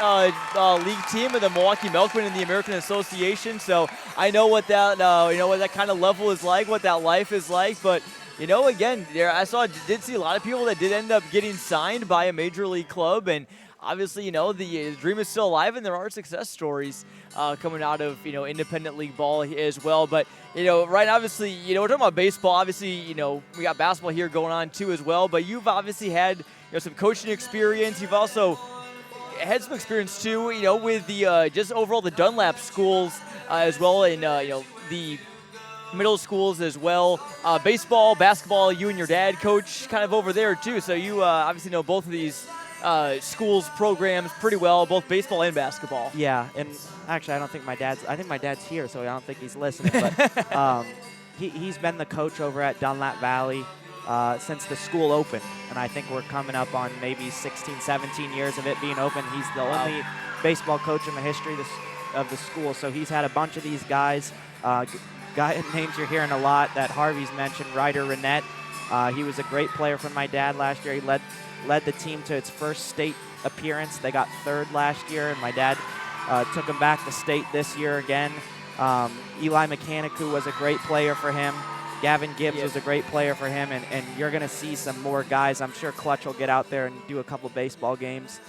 league team in the Milwaukee Milkmen in the American Association. So I know what that, what that kind of level is like, what that life is like. But, again, I did see a lot of people that did end up getting signed by a major league club. And obviously, the dream is still alive, and there are success stories coming out of, independent league ball as well. But, right, obviously, we're talking about baseball. Obviously, we got basketball here going on too as well. But you've obviously had, some coaching experience. You've also had some experience too, with the just overall the Dunlap schools as well, and the middle schools as well. Baseball, basketball. You and your dad coach kind of over there too. So you obviously know both of these schools programs pretty well, both baseball and basketball. Yeah, and actually I think my dad's here, so I don't think he's listening, but he's been the coach over at Dunlap Valley since the school opened, and I think we're coming up on maybe 16, 17 years of it being open. He's the only baseball coach in the history of the school, so he's had a bunch of these guys. Names you're hearing a lot that Harvey's mentioned, Ryder Renette. He was a great player for my dad last year. He led the team to its first state appearance. They got third last year, and my dad took them back to state this year again. Eli Mechanicu was a great player for him. Gavin Gibbs was a great player for him, and you're going to see some more guys. I'm sure Clutch will get out there and do a couple baseball games.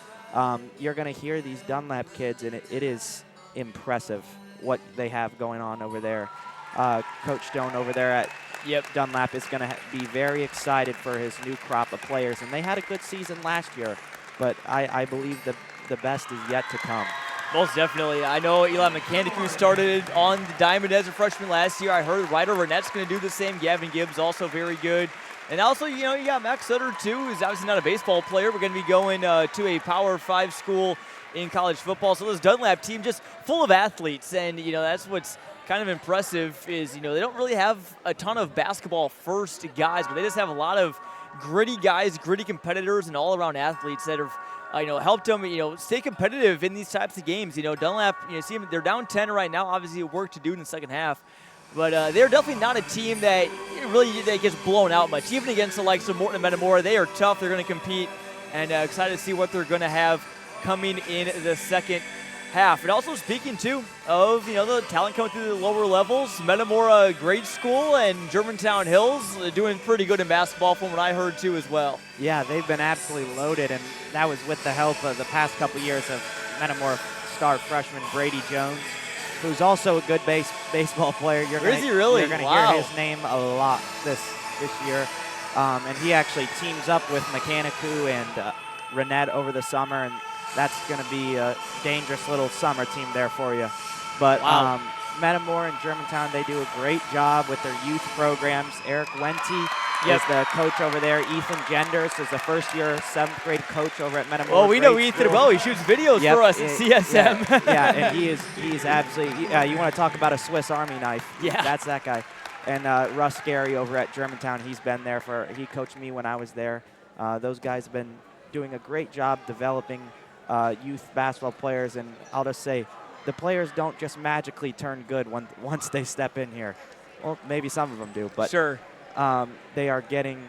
You're going to hear these Dunlap kids, and it is impressive what they have going on over there. Coach Stone over there at Dunlap is going to be very excited for his new crop of players. And they had a good season last year, but I believe the best is yet to come. Most definitely. I know Eli Mechanicu started on the diamond as a freshman last year. I heard Ryder Renette's going to do the same. Gavin Gibbs also very good. And also, you got Max Sutter, too, who's obviously not a baseball player. We're going to be going to a Power 5 school in college football. So this Dunlap team just full of athletes. And, that's what's kind of impressive is, they don't really have a ton of basketball first guys, but they just have a lot of gritty guys, gritty competitors, and all-around athletes that have, helped them, stay competitive in these types of games. Dunlap, see them, they're down 10 right now. Obviously, work to do in the second half. But they're definitely not a team that that gets blown out much. Even against the likes of Morton and Metamora, they are tough. They're going to compete, and excited to see what they're going to have coming in the second half. And also speaking, too, of, the talent coming through the lower levels, Metamora grade school and Germantown Hills doing pretty good in basketball from what I heard, too, as well. Yeah, they've been absolutely loaded, and that was with the help of the past couple years of Metamora star freshman Brady Jones, who's also a good baseball player. Is he really? You're going to hear his name a lot this year. And he actually teams up with Mechanicu and Renette over the summer, and that's going to be a dangerous little summer team there for you. But Metamora and Germantown, they do a great job with their youth programs. Eric Wente is the coach over there. Ethan Genders is the first-year 7th grade coach over at Metamora. Oh, we know Ethan well. He shoots videos for us at CSM. Yeah, and he's absolutely you want to talk about a Swiss Army knife. Yeah. That's that guy. And Russ Gary over at Germantown, he's been there he coached me when I was there. Those guys have been doing a great job developing youth basketball players, and I'll just say the players don't just magically turn good once they step in here. Well, maybe some of them do, but sure. They are getting,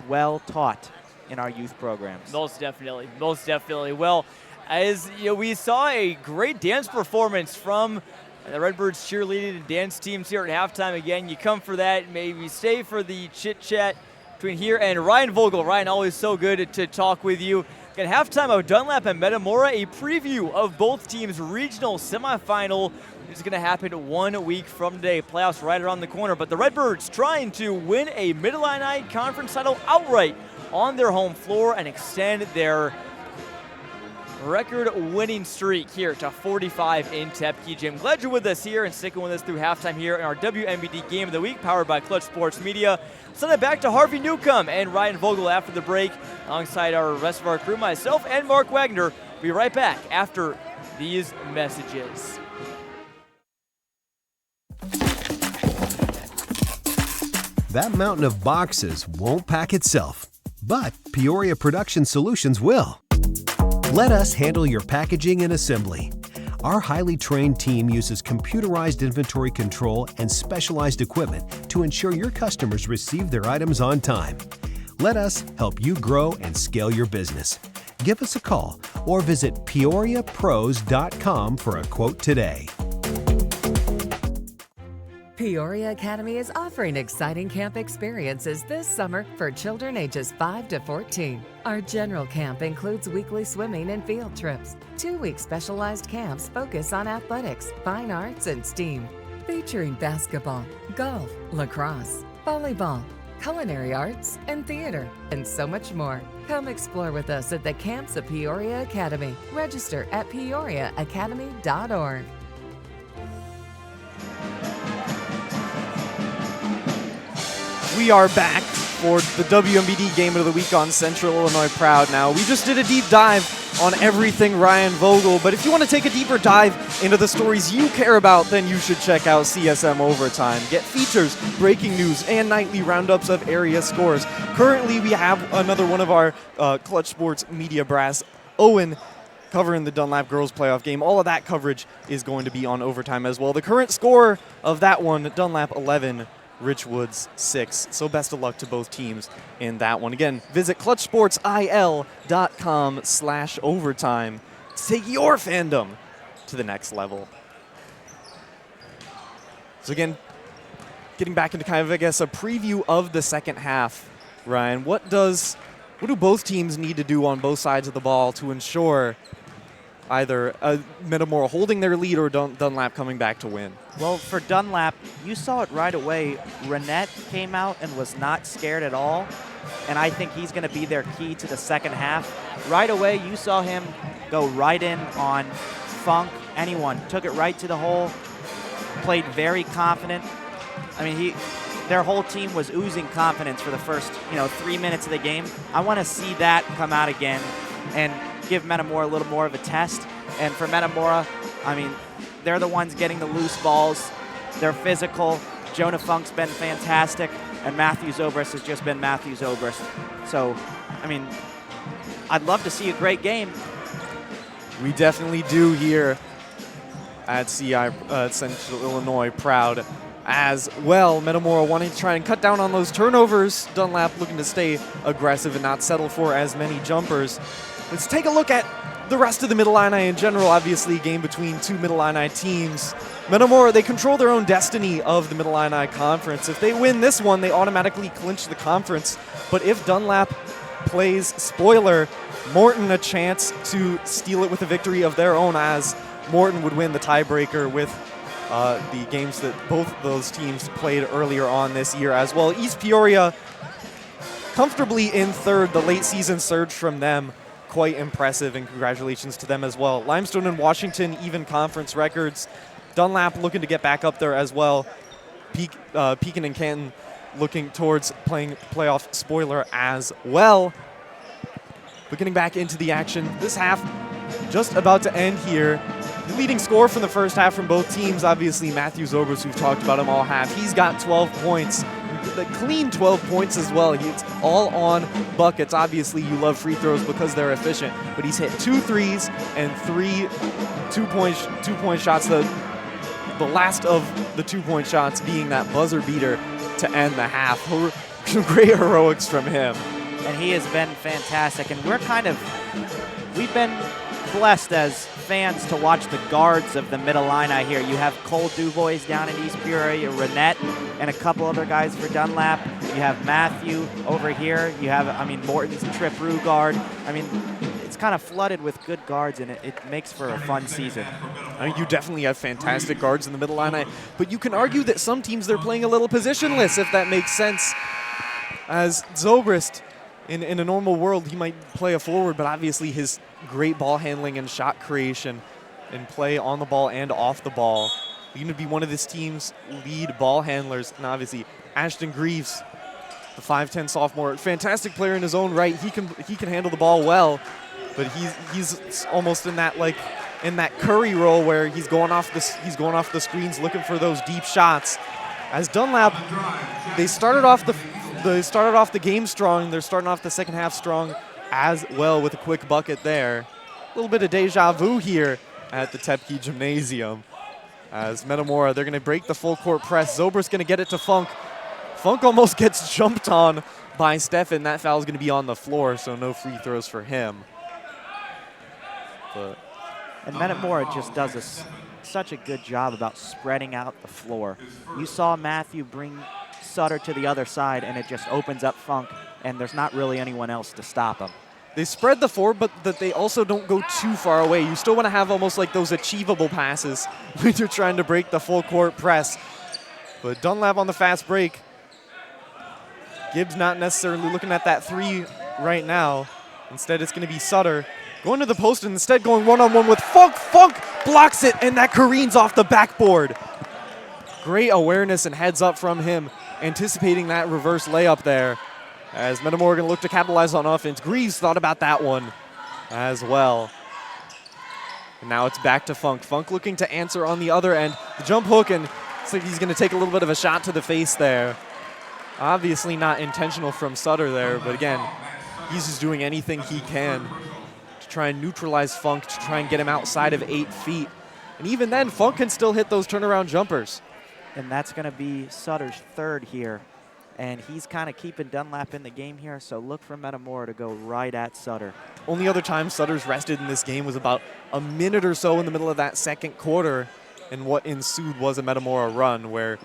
well taught in our youth programs. Most definitely. Well, as we saw a great dance performance from And the Redbirds cheerleading and dance teams here at halftime. Again, you come for that, maybe stay for the chit-chat between here and Ryan Vogel. Ryan, always so good to talk with you. At halftime of Dunlap and Metamora, a preview of both teams' regional semifinal is going to happen 1 week from today. Playoffs right around the corner, but the Redbirds trying to win a Mid-Illini Conference title outright on their home floor and extend their record-winning streak here to 45 in Tepke Gym. Glad you're with us here and sticking with us through halftime here in our WMBD Game of the Week, powered by Clutch Sports Media. Send it back to Harvey Newcomb and Ryan Vogel after the break, alongside our rest of our crew, myself and Mark Wagner. We'll be right back after these messages. That mountain of boxes won't pack itself, but Peoria Production Solutions will. Let us handle your packaging and assembly. Our highly trained team uses computerized inventory control and specialized equipment to ensure your customers receive their items on time. Let us help you grow and scale your business. Give us a call or visit peoriapros.com for a quote today. Peoria Academy is offering exciting camp experiences this summer for children ages 5 to 14. Our general camp includes weekly swimming and field trips. 2-week specialized camps focus on athletics, fine arts, and STEAM, featuring basketball, golf, lacrosse, volleyball, culinary arts, and theater, and so much more. Come explore with us at the camps of Peoria Academy. Register at peoriaacademy.org. We are back for the WMBD Game of the Week on Central Illinois Proud now. We just did a deep dive on everything Ryan Vogel, but if you want to take a deeper dive into the stories you care about, then you should check out CSM Overtime. Get features, breaking news, and nightly roundups of area scores. Currently, we have another one of our Clutch Sports media brass, Owen, covering the Dunlap girls playoff game. All of that coverage is going to be on Overtime as well. The current score of that one, Dunlap 11, Richwoods 6. So best of luck to both teams in that one. Again, visit clutchsportsil.com/overtime to take your fandom to the next level. So again, getting back into kind of, I guess, a preview of the second half, Ryan, what do both teams need to do on both sides of the ball to ensure either Metamora holding their lead or Dunlap coming back to win? Well, for Dunlap, you saw it right away. Renette came out and was not scared at all, and I think he's going to be their key to the second half. Right away, you saw him go right in on Funk, anyone, took it right to the hole, played very confident. I mean, their whole team was oozing confidence for the first 3 minutes of the game. I want to see that come out again and give Metamora a little more of a test. And for Metamora, I mean, they're the ones getting the loose balls. They're physical. Jonah Funk's been fantastic, and Matthew Zobrist has just been Matthew Zobrist. So, I mean, I'd love to see a great game. We definitely do here at CI Central Illinois Proud as well. Metamora wanting to try and cut down on those turnovers. Dunlap looking to stay aggressive and not settle for as many jumpers. Let's take a look at the rest of the Mid-Illini in general. Obviously, a game between two Mid-Illini teams. Metamora, they control their own destiny of the Mid-Illini Conference. If they win this one, they automatically clinch the conference. But if Dunlap plays spoiler, Morton a chance to steal it with a victory of their own, as Morton would win the tiebreaker with the games that both of those teams played earlier on this year as well. East Peoria comfortably in third. The late season surge from them, quite impressive, and congratulations to them as well. Limestone and Washington, even conference records. Dunlap looking to get back up there as well. Pekin and Canton looking towards playing playoff spoiler as well. But getting back into the action, this half just about to end here. The leading score from the first half from both teams, obviously Matthew Zobrist, we've talked about him all half. He's got 12 points, the clean 12 points as well. It's all on buckets. Obviously, you love free throws because they're efficient, but he's hit 2 threes and 3 two-point shots. The last of the 2-point shots being that buzzer beater to end the half. Great heroics from him. And he has been fantastic. And we're kind of we've been blessed as fans to watch the guards of the Mid-Illini here. You have Cole Dubois down in East Peoria, Renette, and a couple other guys for Dunlap. You have Matthew over here. You have, Morton's Trip Rue guard. It's kind of flooded with good guards, and it makes for a fun season. You definitely have fantastic guards in the Mid-Illini, but you can argue that some teams they're playing a little positionless, if that makes sense. As Zobrist, in a normal world, he might play a forward, but obviously his great ball handling and shot creation and play on the ball and off the ball. He's going to be one of this team's lead ball handlers. And obviously, Ashton Greaves, the 5'10 sophomore, fantastic player in his own right. He can handle the ball well, but he's almost in that Curry role where he's going off the screens looking for those deep shots. As Dunlap, they started off the game strong. They're starting off the second half strong as well with a quick bucket there. A little bit of deja vu here at the Tepke Gymnasium. As Metamora, they're going to break the full court press. Zobrist going to get it to Funk. Funk almost gets jumped on by Stefan. That foul is going to be on the floor, so no free throws for him. And Metamora just does such a good job about spreading out the floor. You saw Matthew bring Sutter to the other side, and it just opens up Funk, and there's not really anyone else to stop him. They spread the floor, but that they also don't go too far away. You still want to have almost like those achievable passes when you're trying to break the full court press. But Dunlap on the fast break. Gibbs not necessarily looking at that three right now. Instead, it's going to be Sutter going to the post and instead going one-on-one with Funk. Funk blocks it, and that careens off the backboard. Great awareness and heads up from him, anticipating that reverse layup there. As Metamora going to look to capitalize on offense. Greaves thought about that one as well. And now it's back to Funk. Funk looking to answer on the other end. The jump hook, and it's like he's going to take a little bit of a shot to the face there. Obviously not intentional from Sutter there, but again, he's just doing anything he can to try and neutralize Funk, to try and get him outside of 8 feet. And even then, Funk can still hit those turnaround jumpers. And that's going to be Sutter's third here. And he's kind of keeping Dunlap in the game here, so look for Metamora to go right at Sutter. Only other time Sutter's rested in this game was about a minute or so in the middle of that second quarter, and what ensued was a Metamora run where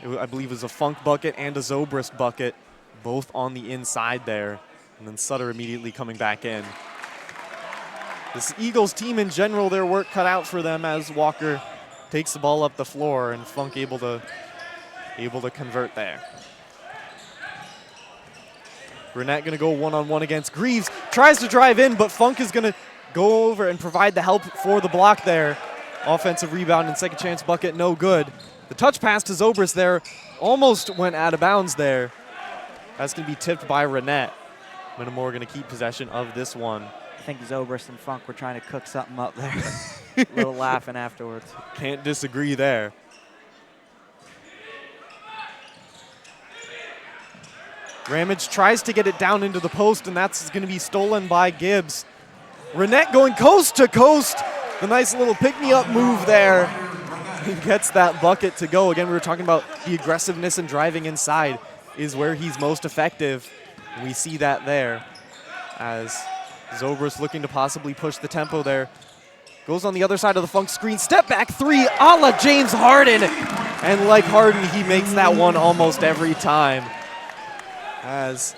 I believe it was a Funk bucket and a Zobrist bucket, both on the inside there, and then Sutter immediately coming back in. This Eagles team in general, their work cut out for them as Walker takes the ball up the floor and Funk able to convert there. Renette going to go one-on-one against Greaves. Tries to drive in, but Funk is going to go over and provide the help for the block there. Offensive rebound and second chance bucket, no good. The touch pass to Zobrist there almost went out of bounds there. That's going to be tipped by Renette. Metamora going to keep possession of this one. I think Zobrist and Funk were trying to cook something up there. A little laughing afterwards. Can't disagree there. Ramage tries to get it down into the post, and that's going to be stolen by Gibbs. Renette going coast to coast. The nice little pick-me-up move there. He gets that bucket to go. Again, we were talking about the aggressiveness and driving inside is where he's most effective. And we see that there as Zobrist looking to possibly push the tempo there. Goes on the other side of the Funk screen. Step back three a la James Harden. And like Harden, he makes that one almost every time. As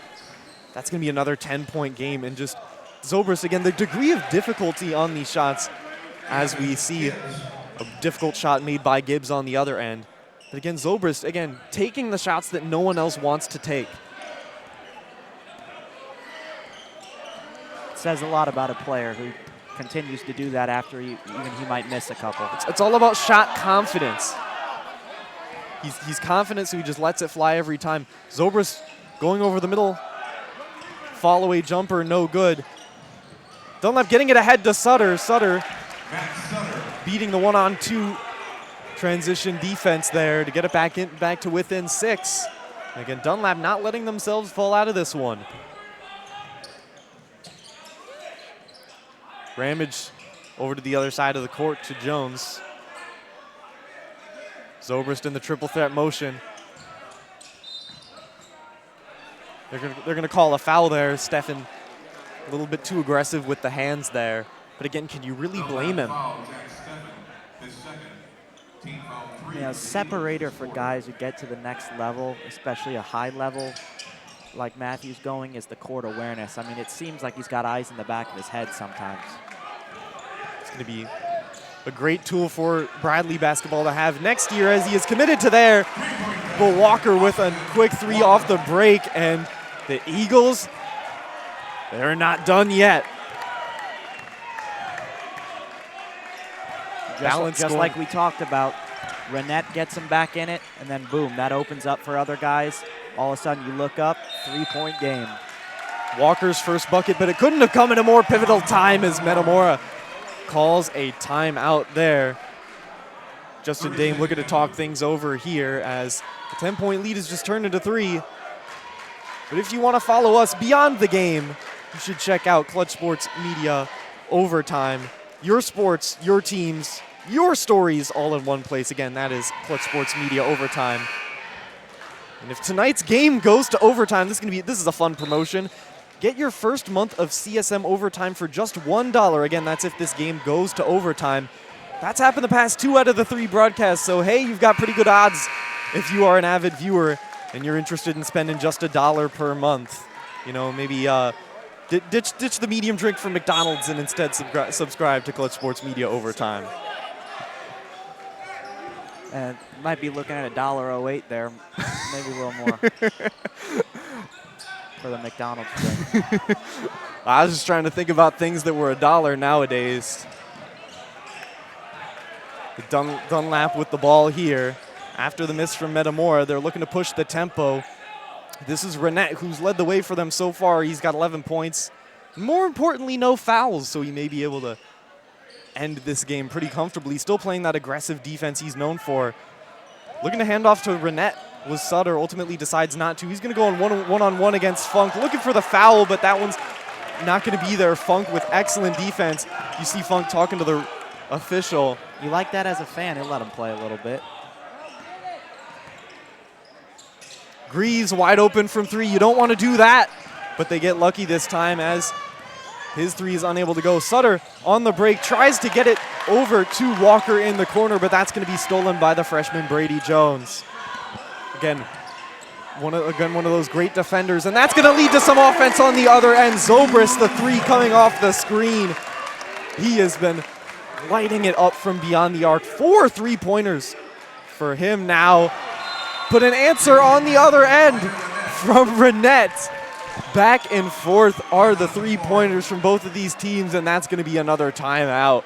that's going to be another 10-point game. And just Zobrist, again, the degree of difficulty on these shots as we see a difficult shot made by Gibbs on the other end. But again, Zobrist, again, taking the shots that no one else wants to take. It says a lot about a player who continues to do that after even he might miss a couple. It's all about shot confidence. He's confident, so he just lets it fly every time. Zobrist going over the middle. Fall-away jumper, no good. Dunlap getting it ahead to Sutter. Sutter beating the one-on-two transition defense there to get it back to within 6. And again, Dunlap not letting themselves fall out of this one. Ramage over to the other side of the court to Jones. Zobrist in the triple threat motion. They're going to call a foul there. Stefan A little bit too aggressive with the hands there. But again, can you really blame him? Yeah, a separator for guys who get to the next level, especially a high level like Matthew's going, is the court awareness. I mean, it seems like he's got eyes in the back of his head sometimes. It's going to be a great tool for Bradley basketball to have next year, as he is committed to there. But Walker with a quick three off the break, and the Eagles, they're not done yet. Just like we talked about, Renette gets him back in it, and then boom, that opens up for other guys. All of a sudden you look up, 3-point game. Walker's first bucket, but it couldn't have come at a more pivotal time as Metamora calls a timeout there. Justin Dame looking to talk things over here as the 10-point lead has just turned into 3. But if you want to follow us beyond the game, you should check out Clutch Sports Media Overtime. Your sports, your teams, your stories all in one place. Again, that is Clutch Sports Media Overtime. And if tonight's game goes to overtime, this is a fun promotion. Get your first month of CSM Overtime for just $1. Again, that's if this game goes to overtime. That's happened the past 2 out of the 3 broadcasts, so hey, you've got pretty good odds if you are an avid viewer and you're interested in spending just $1 per month. You know, maybe ditch the medium drink from McDonald's and instead subscribe to Clutch Sports Media Overtime. And might be looking at $1.08 there, maybe a little more for the McDonald's drink. I was just trying to think about things that were $1 nowadays. Dunlap with the ball here. After the miss from Metamora, they're looking to push the tempo. This is Renette, who's led the way for them so far. He's got 11 points. More importantly, no fouls, so he may be able to end this game pretty comfortably. Still playing that aggressive defense he's known for. Looking to hand off to Renette was Sutter. Ultimately decides not to. He's going to go on one-on-one against Funk. Looking for the foul, but that one's not going to be there. Funk with excellent defense. You see Funk talking to the official. You like that as a fan. He'll let him play a little bit. Greaves wide open from 3. You don't want to do that, but they get lucky this time as his 3 is unable to go. Sutter on the break tries to get it over to Walker in the corner, but that's going to be stolen by the freshman Brady Jones. Again, one of those great defenders, and that's going to lead to some offense on the other end. Zobrist, the 3 coming off the screen. He has been lighting it up from beyond the arc. 4 3-pointers for him now. But an answer on the other end from Renette. Back and forth are the 3-pointers from both of these teams, and that's going to be another timeout.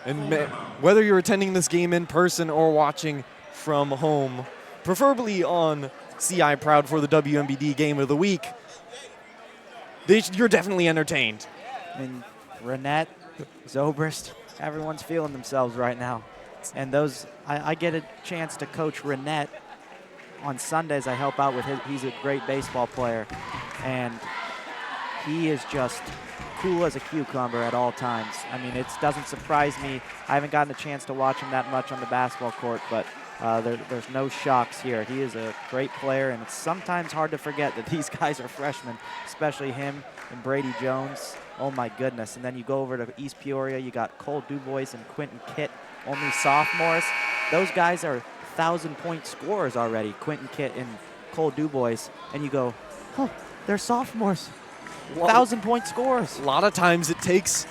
And whether you're attending this game in person or watching from home, preferably on CI Proud for the WMBD Game of the Week, you're definitely entertained. And Renette, Zobrist, everyone's feeling themselves right now. And I get a chance to coach Renette on Sundays. I help out with he's a great baseball player. And he is just cool as a cucumber at all times. I mean, it doesn't surprise me. I haven't gotten a chance to watch him that much on the basketball court, but there's no shocks here. He is a great player, and it's sometimes hard to forget that these guys are freshmen, especially him and Brady Jones. Oh, my goodness. And then you go over to East Peoria. You got Cole Dubois and Quentin Kitt, only sophomores. Those guys are 1,000-point scorers already, Quentin Kitt and Cole Dubois. And you go, oh, they're sophomores. 1,000-point scorers. A lot of times it takes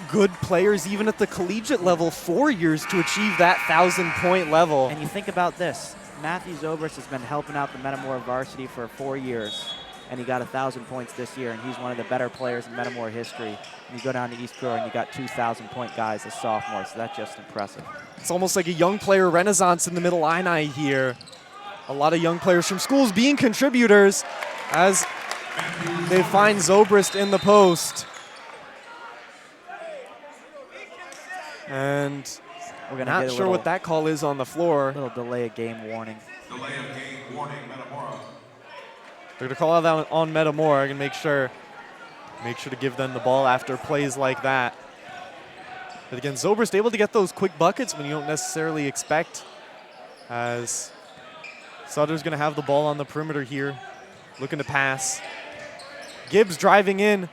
good players, even at the collegiate level, 4 years to achieve that 1,000-point level. And you think about this. Matthew Zobrist has been helping out the Metamora varsity for 4 years, and he got 1,000 points this year, and he's one of the better players in Metamora history. And you go down to East Peoria, and you got 2,000-point guys as sophomores, so that's just impressive. It's almost like a young player renaissance in the Mid-Illini here. A lot of young players from schools being contributors as they find Zobrist in the post. And we're not sure what that call is on the floor. A little delay of game warning. Delay of game warning, Metamora. They're going to call that on Metamora and make sure to give them the ball after plays like that. But again, Zobrist able to get those quick buckets when you don't necessarily expect, as Sutter's going to have the ball on the perimeter here, looking to pass. Gibbs driving in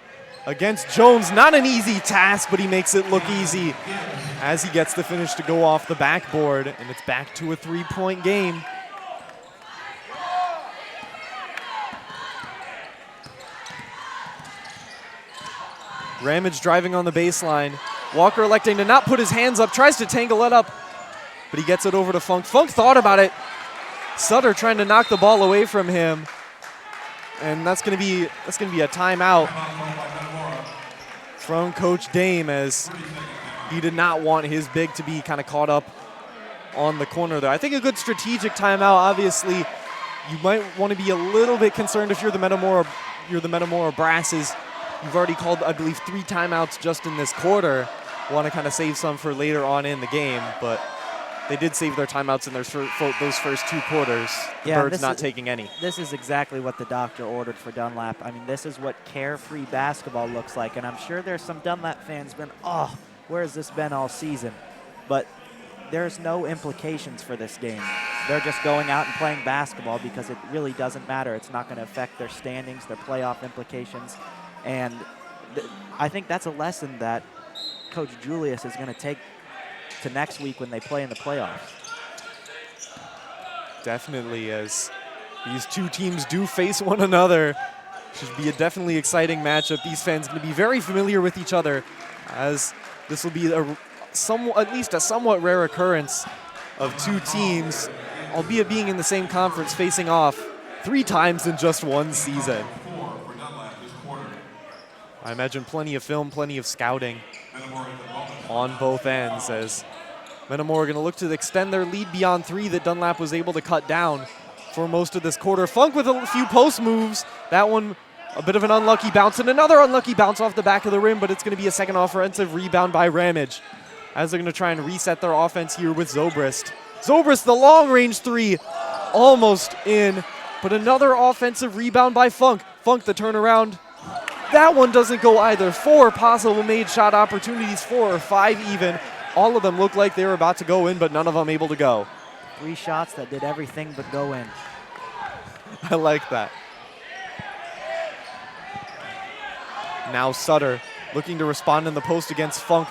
against Jones. Not an easy task, but he makes it look easy as he gets the finish to go off the backboard, and it's back to a 3-point game. Ramage driving on the baseline. Walker electing to not put his hands up, tries to tangle it up, but he gets it over to Funk. Funk thought about it. Sutter trying to knock the ball away from him, and that's gonna be a timeout from Coach Dame, as he did not want his big to be kind of caught up on the corner there. I think a good strategic timeout. Obviously, you might want to be a little bit concerned if you're the Metamora Brasses. You've already called, I believe, 3 timeouts just in this quarter. Want to kind of save some for later on in the game, but they did save their timeouts in those first 2 quarters. The Birds not taking any. This is exactly what the doctor ordered for Dunlap. I mean, this is what carefree basketball looks like, and I'm sure there's some Dunlap fans been, oh, where has this been all season? But there's no implications for this game. They're just going out and playing basketball because it really doesn't matter. It's not going to affect their standings, their playoff implications. And I think that's a lesson that Coach Julius is going to take to next week when they play in the playoffs. Definitely, as these 2 teams do face one another. Should be a definitely exciting matchup. These fans going to be very familiar with each other, as this will be at least a somewhat rare occurrence of 2 teams, albeit being in the same conference, facing off 3 times in just one season. I imagine plenty of film, plenty of scouting on both ends, as Metamora going to look to extend their lead beyond 3 that Dunlap was able to cut down for most of this quarter. Funk with a few post moves. That one a bit of an unlucky bounce, and another unlucky bounce off the back of the rim, but it's going to be a second offensive rebound by Ramage, as they're going to try and reset their offense here with Zobrist. Zobrist, the long-range 3, almost in, but another offensive rebound by Funk. Funk, the turnaround. That one doesn't go either. 4 possible made shot opportunities, 4 or 5 even. All of them look like they were about to go in, but none of them able to go. 3 shots that did everything but go in. I like that. Now Sutter looking to respond in the post against Funk.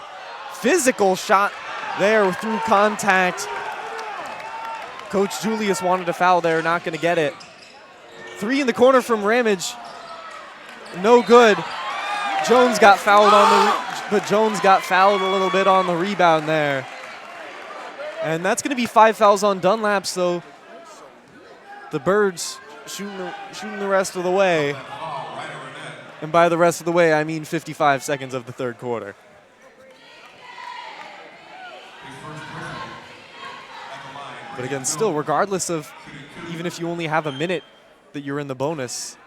Physical shot there through contact. Coach Julius wanted a foul there, not going to get it. 3 in the corner from Ramage. No good. Jones got fouled but Jones got fouled a little bit on the rebound there. And that's going to be 5 fouls on Dunlap, so the Birds shooting the rest of the way. And by the rest of the way, I mean 55 seconds of the 3rd quarter. But again, still, regardless of, even if you only have a minute that you're in the bonus,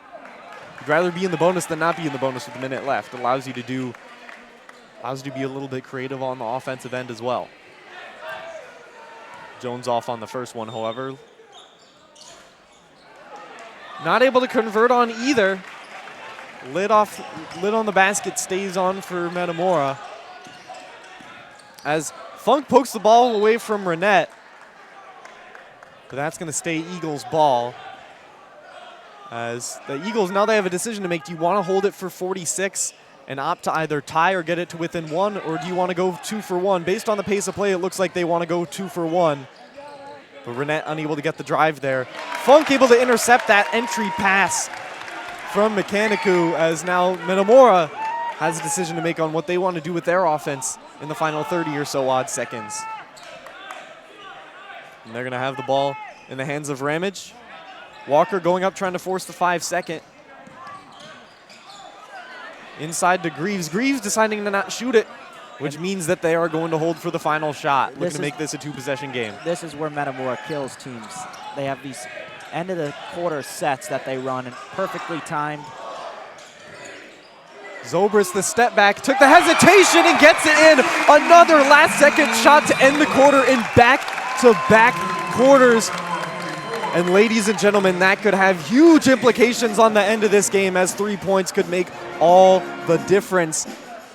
you'd rather be in the bonus than not be in the bonus with a minute left. It allows you to be a little bit creative on the offensive end as well. Jones off on the first one, however. Not able to convert on either. Lid on the basket stays on for Metamora, as Funk pokes the ball away from Renette. But that's going to stay Eagles' ball. As the Eagles, now they have a decision to make. Do you want to hold it for 46 and opt to either tie or get it to within 1, or do you want to go 2 for 1? Based on the pace of play, it looks like they want to go 2 for 1. But Renette unable to get the drive there. Funk able to intercept that entry pass from Mechanicu, as now Metamora has a decision to make on what they want to do with their offense in the final 30 or so odd seconds. And they're going to have the ball in the hands of Ramage. Walker going up, trying to force the 5-second. Inside to Greaves. Greaves deciding to not shoot it, which means that they are going to hold for the final shot, looking to make this a 2-possession game. This is where Metamora kills teams. They have these end of the quarter sets that they run, and perfectly timed. Zobrist, the step back, took the hesitation and gets it in. Another last-second shot to end the quarter in back-to-back quarters. And ladies and gentlemen, that could have huge implications on the end of this game, as 3 points could make all the difference.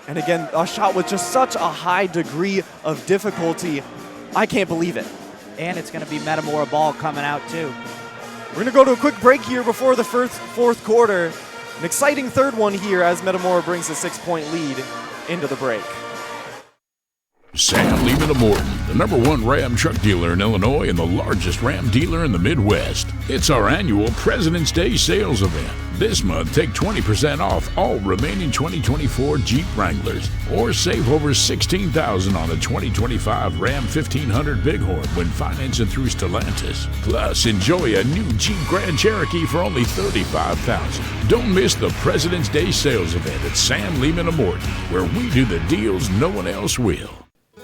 And again, a shot with just such a high degree of difficulty. I can't believe it. And it's going to be Metamora ball coming out too. We're going to go to a quick break here before the fourth quarter. An exciting third one here as Metamora brings a 6-point lead into the break. Sam Lehman Morton, the #1 Ram truck dealer in Illinois and the largest Ram dealer in the Midwest. It's our annual President's Day sales event. This month, take 20% off all remaining 2024 Jeep Wranglers, or save over $16,000 on a 2025 Ram 1500 Bighorn when financing through Stellantis. Plus, enjoy a new Jeep Grand Cherokee for only $35,000. Don't miss the President's Day sales event at Sam Lehman Morton, where we do the deals no one else will.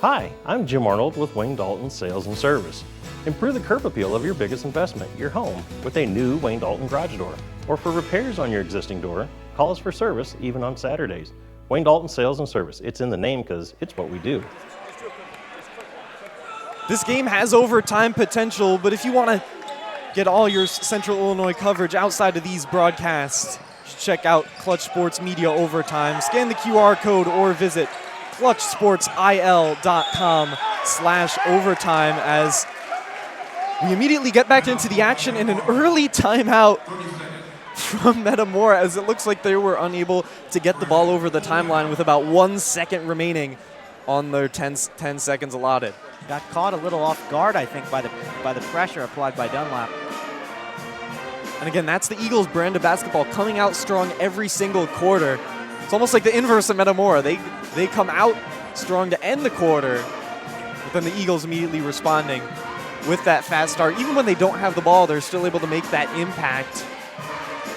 Hi, I'm Jim Arnold with Wayne Dalton Sales and Service. Improve the curb appeal of your biggest investment, your home, with a new Wayne Dalton garage door. Or for repairs on your existing door, call us for service even on Saturdays. Wayne Dalton Sales and Service. It's in the name because it's what we do. This game has overtime potential, but if you want to get all your Central Illinois coverage outside of these broadcasts, you should check out Clutch Sports Media Overtime. Scan the QR code or visit clutchsportsil.com/overtime as we immediately get back into the action in an early timeout from Metamora, as it looks like they were unable to get the ball over the timeline with about 1 second remaining on their 10 seconds allotted. Got caught a little off guard, I think, by the pressure applied by Dunlap. And again, that's the Eagles' brand of basketball, coming out strong every single quarter. It's almost like the inverse of Metamora. They come out strong to end the quarter, but then the Eagles immediately responding with that fast start. Even when they don't have the ball, they're still able to make that impact.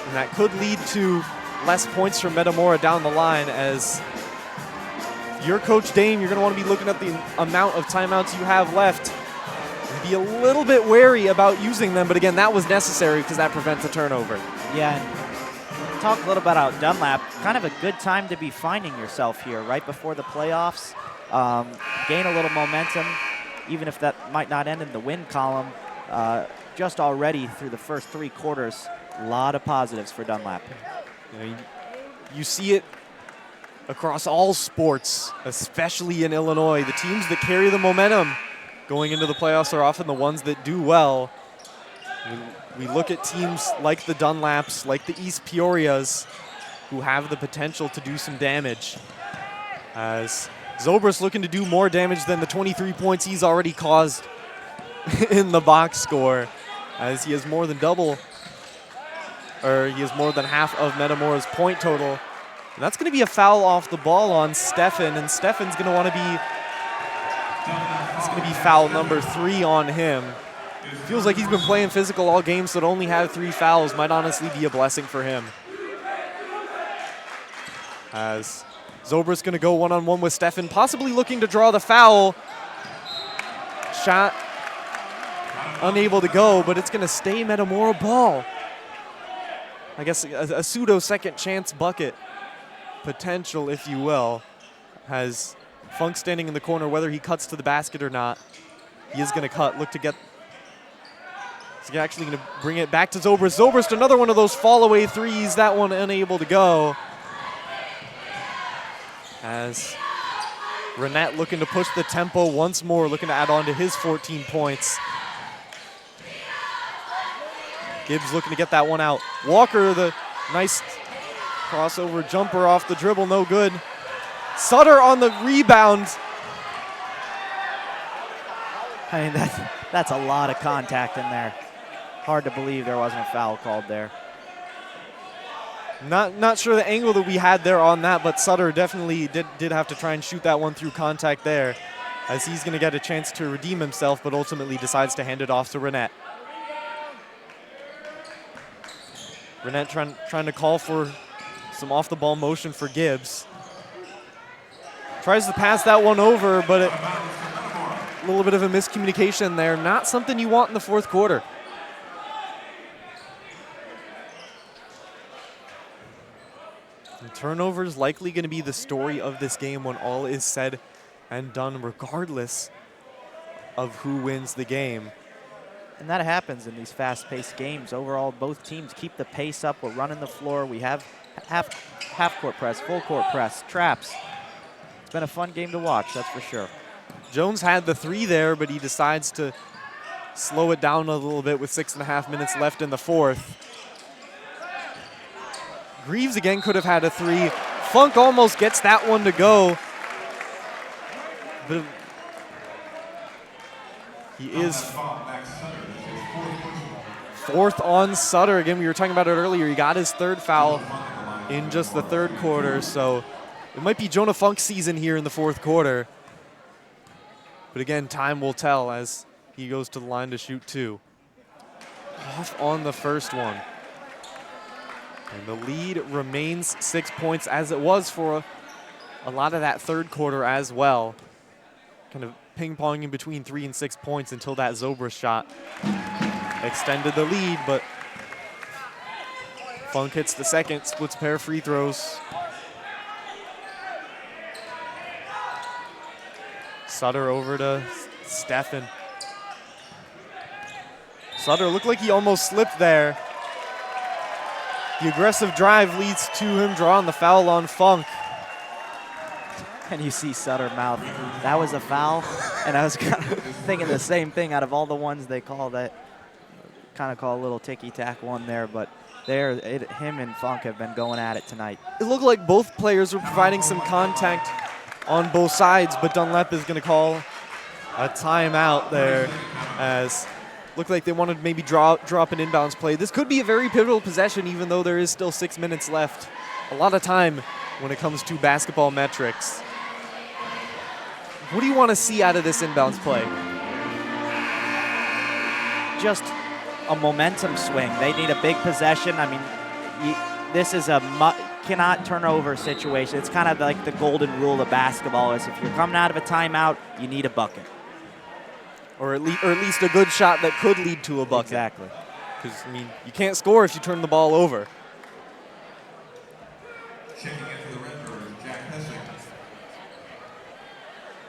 And that could lead to less points from Metamora down the line, as if you're Coach Dame, you're going to want to be looking at the amount of timeouts you have left and be a little bit wary about using them. But again, that was necessary because that prevents a turnover. Yeah, and talk a little bit about Dunlap. Kind of a good time to be finding yourself here right before the playoffs. Gain a little momentum, even if that might not end in the win column. Just already through the first 3 quarters, a lot of positives for Dunlap. You see it across all sports, especially in Illinois. The teams that carry the momentum going into the playoffs are often the ones that do well. We look at teams like the Dunlaps, like the East Peorias, who have the potential to do some damage. As Zobrist looking to do more damage than the 23 points he's already caused in the box score, as he has more than more than half of Metamora's point total. And that's going to be a foul off the ball on Stefan, and Stefan's going to want to be, it's going to be foul number 3 on him. Feels like he's been playing physical all game, so to only have 3 fouls might honestly be a blessing for him. As Zobrist going to go one-on-one with Stefan, possibly looking to draw the foul. Shot unable to go, but it's going to stay Metamora ball. I guess a pseudo second chance bucket potential, if you will. Has Funk standing in the corner, whether he cuts to the basket or not. He is going to cut, look to get. He's actually going to bring it back to Zobrist. Zobrist, another one of those fall-away threes, that one unable to go. As Renette looking to push the tempo once more, looking to add on to his 14 points. Gibbs looking to get that one out. Walker, the nice crossover jumper off the dribble, no good. Sutter on the rebound. I mean, that's a lot of contact in there. Hard to believe there wasn't a foul called there. Not sure the angle that we had there on that, but Sutter definitely did have to try and shoot that one through contact there, as he's going to get a chance to redeem himself, but ultimately decides to hand it off to Renette. Renette trying to call for some off-the-ball motion for Gibbs. Tries to pass that one over, but a little bit of a miscommunication there. Not something you want in the fourth quarter. And turnover is likely going to be the story of this game when all is said and done, regardless of who wins the game. And that happens in these fast-paced games. Overall, both teams keep the pace up. We're running the floor. We have half-court press, full-court press, traps. It's been a fun game to watch, that's for sure. Jones had the 3 there, but he decides to slow it down a little bit with 6.5 minutes left in the fourth. Greaves again could have had a three. Funk almost gets that one to go. But he is fourth on Sutter. Again, we were talking about it earlier. He got his third foul in just the third quarter, so it might be Jonah Funk's season here in the fourth quarter. But again, time will tell as he goes to the line to shoot two. Off on the first one. And the lead remains 6 points, as it was for a lot of that third quarter as well. Kind of ping-ponging between 3 and 6 points until that Zobrist shot extended the lead, but Funk hits the second, splits a pair of free throws. Sutter over to Steffen. Sutter looked like he almost slipped there. The aggressive drive leads to him drawing the foul on Funk. And you see Sutter mouth, that was a foul. And I was kind of thinking the same thing out of all the ones they call that. Kind of call a little ticky-tack one there, but him and Funk have been going at it tonight. It looked like both players were providing some contact on both sides, but Dunlap is going to call a timeout there, as looked like they wanted to maybe drop an inbounds play. This could be a very pivotal possession, even though there is still 6 minutes left. A lot of time when it comes to basketball metrics. What do you want to see out of this inbounds play? Just a momentum swing. They need a big possession. I mean, this is a cannot turn over situation. It's kind of like the golden rule of basketball is if you're coming out of a timeout, you need a bucket. Or at least a good shot that could lead to a bucket. Exactly. Because, I mean, you can't score if you turn the ball over.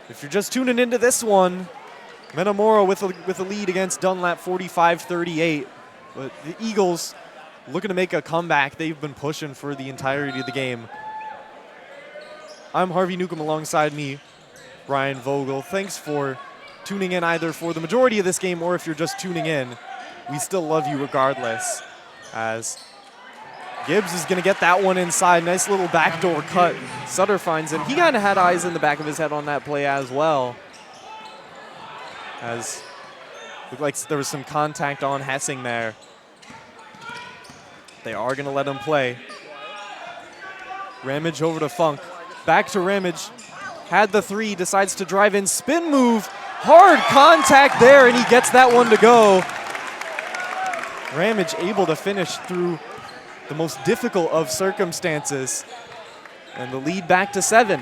If you're just tuning into this one, Metamora with a lead against Dunlap, 45-38. But the Eagles looking to make a comeback. They've been pushing for the entirety of the game. I'm Harvey Newcomb, alongside me, Ryan Vogel. Thanks for tuning in either for the majority of this game or if you're just tuning in. We still love you regardless, as Gibbs is going to get that one inside. Nice little backdoor cut. Sutter finds it. He kind of had eyes in the back of his head on that play as well, as looked like there was some contact on Hessing there. They are going to let him play. Ramage over to Funk. Back to Ramage. Had the three, decides to drive in, spin move. Hard contact there, and he gets that one to go. Ramage able to finish through the most difficult of circumstances. And the lead back to 7.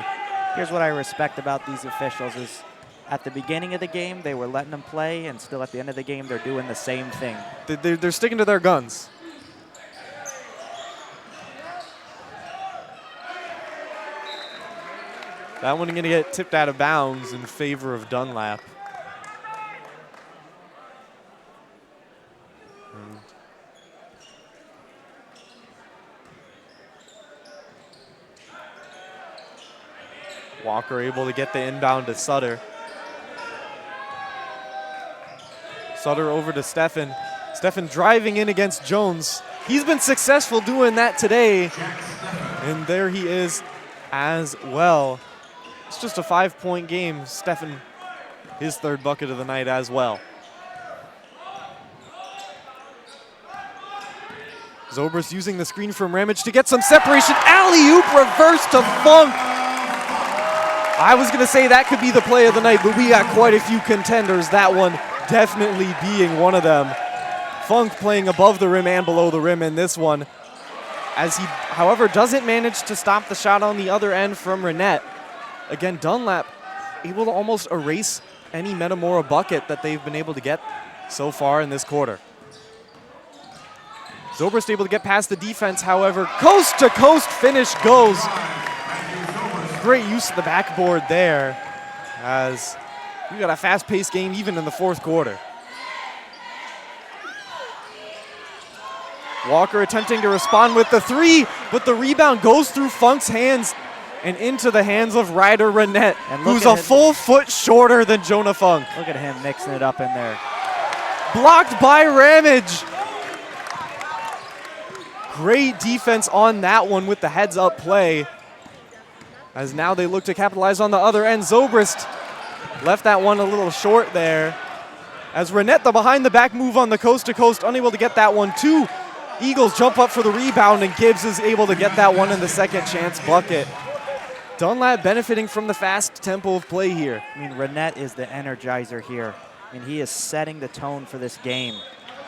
Here's what I respect about these officials is at the beginning of the game, they were letting them play, and still at the end of the game, they're doing the same thing. They're sticking to their guns. That one going to get tipped out of bounds in favor of Dunlap. Walker able to get the inbound to Sutter. Sutter over to Steffen. Steffen driving in against Jones. He's been successful doing that today. And there he is as well. It's just a 5-point game. Steffen, his third bucket of the night as well. Zobrist using the screen from Ramage to get some separation. Alley-oop reverse to Funk. I was going to say that could be the play of the night, but we got quite a few contenders. That one definitely being one of them. Funk playing above the rim and below the rim in this one, as he, however, doesn't manage to stop the shot on the other end from Renette. Again, Dunlap able to almost erase any Metamora bucket that they've been able to get so far in this quarter. Zobrist able to get past the defense, however, coast-to-coast finish goes. Great use of the backboard there, as we got a fast-paced game even in the fourth quarter. Walker attempting to respond with the three, but the rebound goes through Funk's hands and into the hands of Ryder Renette, who's a full foot shorter than Jonah Funk. Look at him mixing it up in there. Blocked by Ramage. Great defense on that one with the heads-up play. As now they look to capitalize on the other end. Zobrist left that one a little short there. As Renette, the behind-the-back move on the coast-to-coast, unable to get that one. Two Eagles jump up for the rebound, and Gibbs is able to get that one in the second chance bucket. Dunlap benefiting from the fast tempo of play here. I mean, Renette is the energizer here. I mean, he is setting the tone for this game.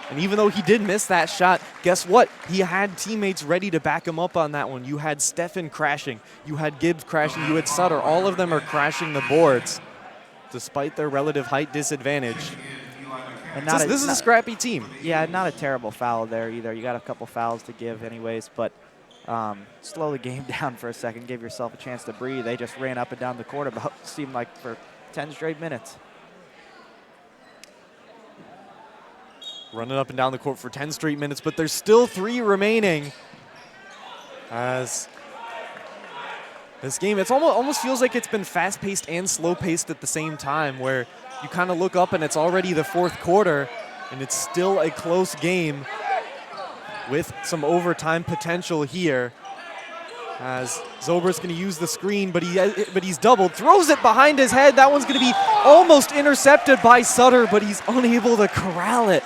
And even though he did miss that shot, guess what? He had teammates ready to back him up on that one. You had Stefan crashing. You had Gibbs crashing. You had Sutter. All of them are crashing the boards despite their relative height disadvantage. And This is a scrappy team. Yeah, not a terrible foul there either. You got a couple fouls to give anyways, but slow the game down for a second. Give yourself a chance to breathe. They just ran up and down the court about, seemed like, for 10 straight minutes. Running up and down the court for 10 straight minutes, but there's still 3 remaining. As this game, it's almost feels like it's been fast-paced and slow-paced at the same time, where you kind of look up and it's already the 4th quarter, and it's still a close game with some overtime potential here. As Zobrist's going to use the screen, but he's doubled, throws it behind his head. That one's going to be almost intercepted by Sutter, but he's unable to corral it.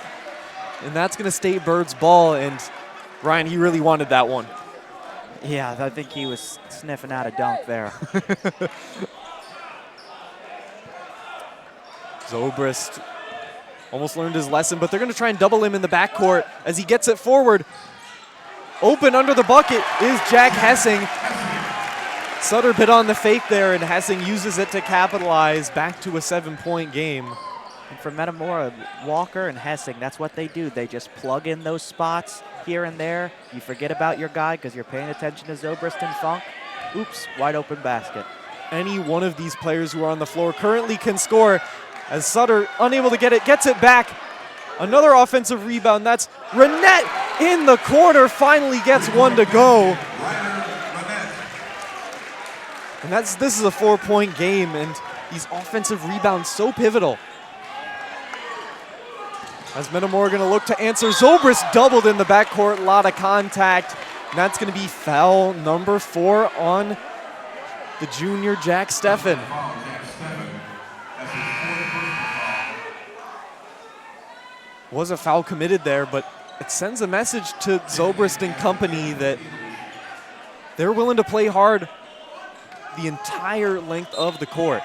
And that's going to stay Bird's ball, and Ryan, he really wanted that one. Yeah, I think he was sniffing out a dunk there. Zobrist almost learned his lesson, but they're going to try and double him in the backcourt as he gets it forward. Open under the bucket is Jack Hessing. Sutter bit on the fake there, and Hessing uses it to capitalize back to a 7-point game. And for Metamora, Walker and Hessing, that's what they do. They just plug in those spots here and there. You forget about your guy because you're paying attention to Zobrist and Funk. Oops, wide open basket. Any one of these players who are on the floor currently can score, as Sutter, unable to get it, gets it back. Another offensive rebound. That's Renette in the corner, finally gets one to go. And this is a 4-point game, and these offensive rebounds so pivotal. As Metamora going to look to answer. Zobrist doubled in the backcourt, a lot of contact. And that's going to be foul number 4 on the junior Jack Steffen. Was a foul committed there, but it sends a message to Zobrist and company that they're willing to play hard the entire length of the court.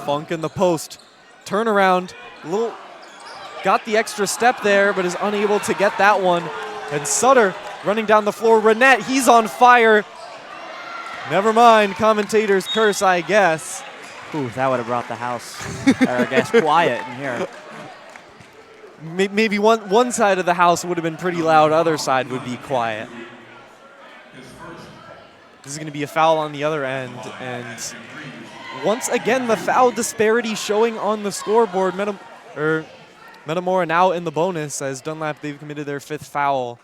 Funk in the post. Turnaround. Got the extra step there, but is unable to get that one. And Sutter running down the floor. Renette, he's on fire. Never mind, commentator's curse, I guess. Ooh, that would have brought the house, or I guess, quiet in here. Maybe one side of the house would have been pretty loud, other side would be quiet. This is going to be a foul on the other end, and once again the foul disparity showing on the scoreboard. Metamora now in the bonus as Dunlap, they've committed their 5th foul,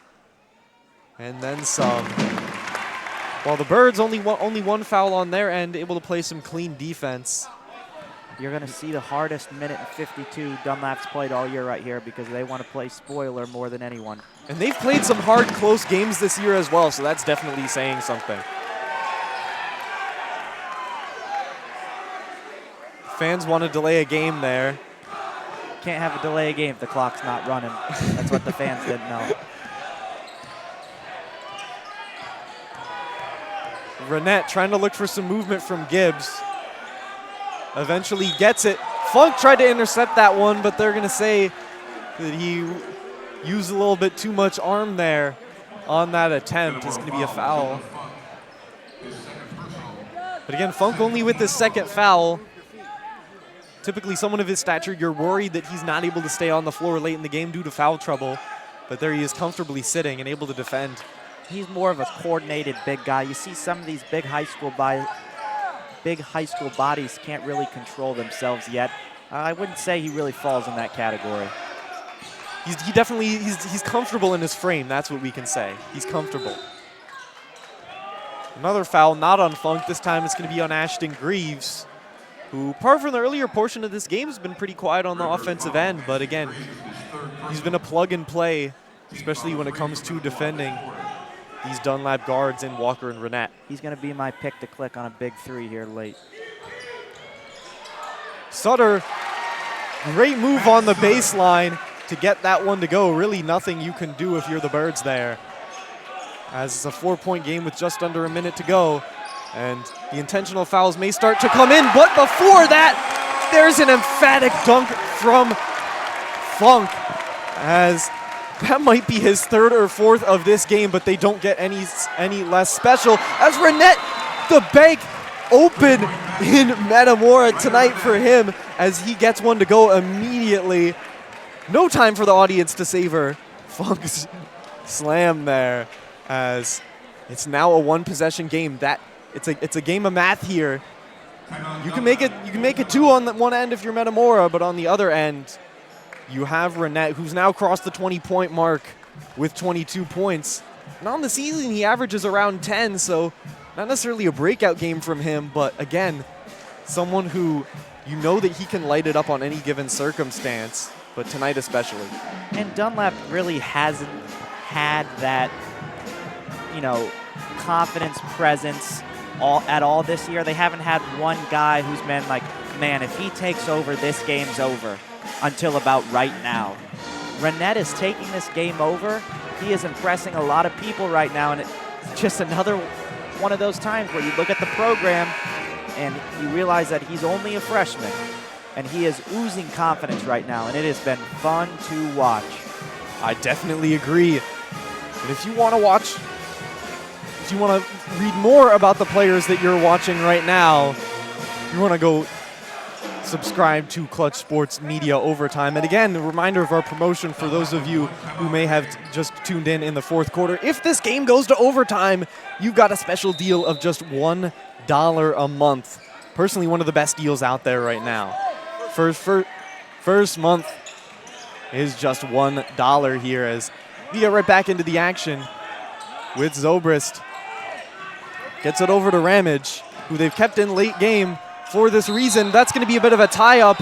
and then some. While the Birds only one foul on their end, able to play some clean defense. You're going to see the hardest minute and 52 Dunlap's played all year right here because they want to play spoiler more than anyone. And they've played some hard, close games this year as well, so that's definitely saying something. Fans want to delay a game there. Can't have a delay a game if the clock's not running. That's what the fans didn't know. Renette trying to look for some movement from Gibbs. Eventually gets it. Funk tried to intercept that one, but they're going to say that he used a little bit too much arm there on that attempt. It's going to be a foul. But again, Funk only with his 2nd foul. Typically someone of his stature, you're worried that he's not able to stay on the floor late in the game due to foul trouble. But there he is comfortably sitting and able to defend. He's more of a coordinated big guy. You see some of these big high school bodies can't really control themselves yet. I wouldn't say he really falls in that category. He's comfortable in his frame. That's what we can say. He's comfortable. Another foul, not on Funk. This time it's going to be on Ashton Greaves. who, apart from the earlier portion of this game, has been pretty quiet on the offensive end. But again, he's been a plug and play, especially when it comes to defending these Dunlap guards in Walker and Renette. He's going to be my pick to click on a big three here late. Sutter, great move on the baseline to get that one to go. Really nothing you can do if you're the Birds there, as it's a 4-point game with just under a minute to go. And the intentional fouls may start to come in, but before that, there's an emphatic dunk from Funk, as that might be his third or fourth of this game, but they don't get any less special, as Renette, the bank open in Metamora tonight for him, as he gets one to go immediately. No time for the audience to savor Funk's slam there, as it's now a one-possession game. It's a game of math here. You can make it two on the one end if you're Metamora, but on the other end, you have Renette, who's now crossed the 20-point mark with 22 points. And on the season, he averages around 10, so not necessarily a breakout game from him, but again, someone who you know that he can light it up on any given circumstance, but tonight especially. And Dunlap really hasn't had that, confidence, presence at all this year. They haven't had one guy who's been like, man, if he takes over, this game's over, until about right now. Renette is taking this game over. He is impressing a lot of people right now, and it's just another one of those times where you look at the program and you realize that he's only a freshman, and he is oozing confidence right now, and it has been fun to watch. I definitely agree. And if you want to read more about the players that you're watching right now, you want to go subscribe to Clutch Sports Media Overtime. And again, a reminder of our promotion for those of you who may have just tuned in the fourth quarter. If this game goes to overtime, you've got a special deal of just $1 a month. Personally, one of the best deals out there right now. First month is just $1 here, as we get right back into the action with Zobrist. Gets it over to Ramage, who they've kept in late game for this reason. That's going to be a bit of a tie-up,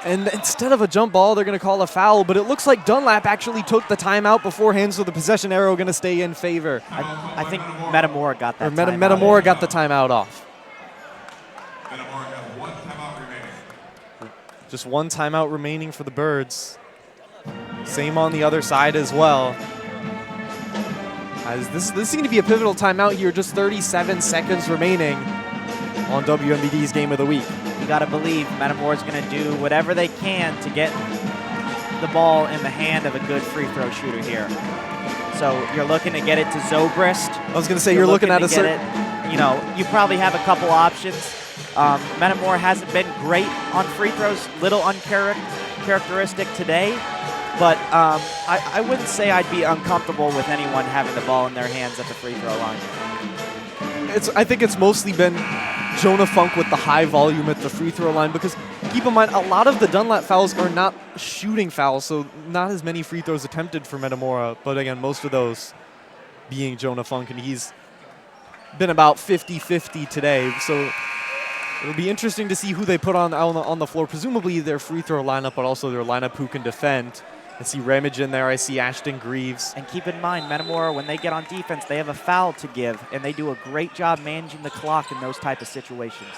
and instead of a jump ball, they're going to call a foul, but it looks like Dunlap actually took the timeout beforehand, so the possession arrow going to stay in favor. I think Metamora got that timeout. Metamora got the timeout off. Metamora has one timeout remaining. Just one timeout remaining for the Birds. Same on the other side as well. As this is going to be a pivotal timeout here, just 37 seconds remaining on WMBD's Game of the Week. You got to believe Metamora's going to do whatever they can to get the ball in the hand of a good free throw shooter here. So you're looking to get it to Zobrist. I was going to say you're looking at a certain... You probably have a couple options. Metamora hasn't been great on free throws, little uncharacteristic today. But I wouldn't say I'd be uncomfortable with anyone having the ball in their hands at the free throw line. I think it's mostly been Jonah Funk with the high volume at the free throw line, because keep in mind, a lot of the Dunlap fouls are not shooting fouls, so not as many free throws attempted for Metamora. But again, most of those being Jonah Funk, and he's been about 50-50 today. So it'll be interesting to see who they put on the floor, presumably their free throw lineup, but also their lineup who can defend. I see Ramage in there. I see Ashton Greaves. And keep in mind, Metamora, when they get on defense, they have a foul to give, and they do a great job managing the clock in those type of situations.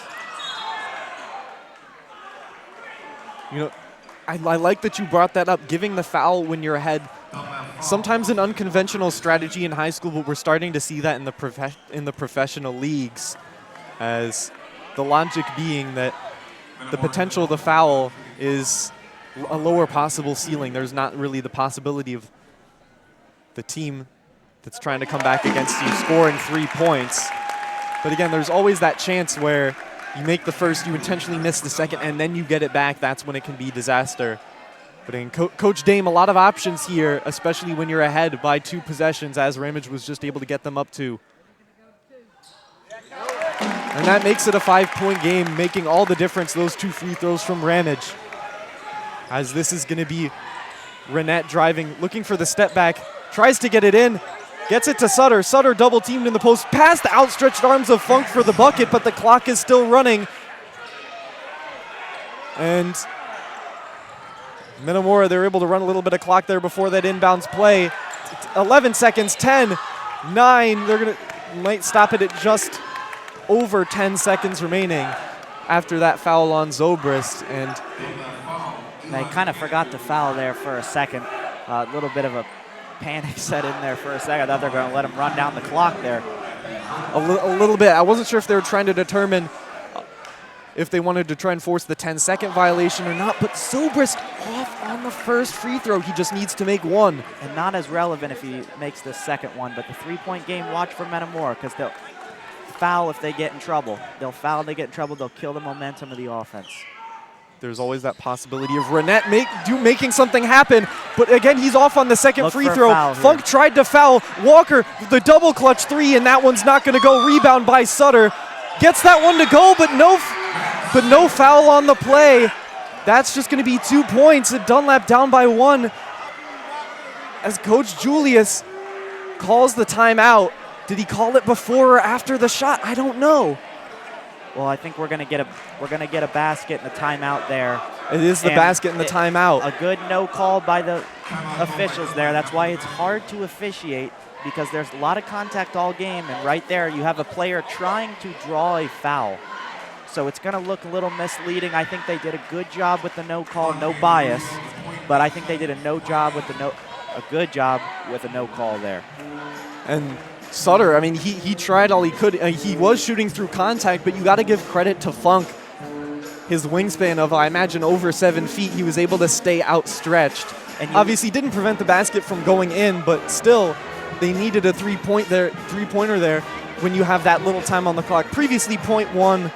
I like that you brought that up, giving the foul when you're ahead. Sometimes an unconventional strategy in high school, but we're starting to see that in the professional leagues, as the logic being that the potential of the foul is a lower possible ceiling. There's not really the possibility of the team that's trying to come back against you scoring 3 points. But again, there's always that chance where you make the first, you intentionally miss the second, and then you get it back. That's when it can be disaster. But again, Coach Dame, a lot of options here, especially when you're ahead by 2 possessions, as Ramage was just able to get them up to. And that makes it a 5-point game, making all the difference, those 2 free throws from Ramage. As this is going to be Renette driving, looking for the step back, tries to get it in, gets it to Sutter. Sutter double teamed in the post, past the outstretched arms of Funk for the bucket, but the clock is still running. And Metamora, they're able to run a little bit of clock there before that inbounds play. 11 seconds, 10, 9. They're might stop it at just over 10 seconds remaining after that foul on Zobrist. And they kind of forgot to foul there for a second. A little bit of a panic set in there for a second. I thought they were going to let him run down the clock there. A little bit. I wasn't sure if they were trying to determine if they wanted to try and force the 10-second violation or not, but Zobrist off on the first free throw. He just needs to make one. And not as relevant if he makes the second one, but the three-point game, watch for Metamora, because they'll foul if they get in trouble. They'll foul if they get in trouble. They'll kill the momentum of the offense. There's always that possibility of Renette making something happen, but again, he's off on the second free throw. Funk tried to foul. Walker, the double clutch three, and that one's not going to go. Rebound by Sutter. Gets that one to go, but no foul on the play. That's just going to be 2 points. And Dunlap down by 1 as Coach Julius calls the timeout. Did he call it before or after the shot? I don't know. Well, I think we're going to get a basket and a timeout there. It is the basket and the timeout. A good no call by the officials there. That's why it's hard to officiate, because there's a lot of contact all game, and right there you have a player trying to draw a foul. So it's going to look a little misleading. I think they did a good job with the no call, no bias, but I think they did a good job with a no call there. And Sutter, I mean, he tried all he could. He was shooting through contact, but you got to give credit to Funk. His wingspan of, I imagine, over 7 feet, he was able to stay outstretched. And obviously didn't prevent the basket from going in, but still, they needed a three-pointer there when you have that little time on the clock. Previously, 0.1,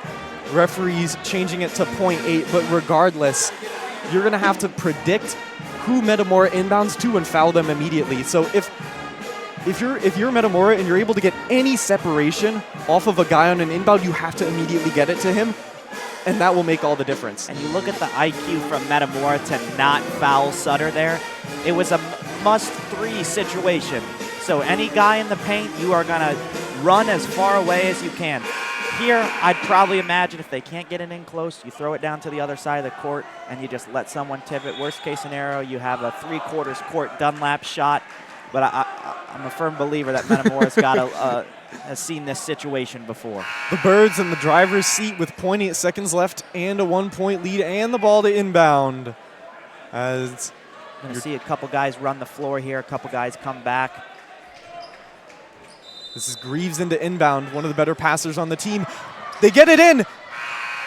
referees changing it to 0.8, but regardless, you're going to have to predict who Metamora inbounds to and foul them immediately. So if you're Metamora and you're able to get any separation off of a guy on an inbound, you have to immediately get it to him, and that will make all the difference. And you look at the IQ from Metamora to not foul Sutter there. It was a must-3 situation. So any guy in the paint, you are going to run as far away as you can. Here, I'd probably imagine if they can't get it in close, you throw it down to the other side of the court and you just let someone tip it. Worst case scenario, you have a 3/4 court Dunlap shot. But I'm a firm believer that Metamora's has seen this situation before. The Birds in the driver's seat with 0.8 seconds left and a 1-point lead and the ball to inbound. As I'm going to see a couple guys run the floor here, a couple guys come back. This is Greaves into inbound, one of the better passers on the team. They get it in,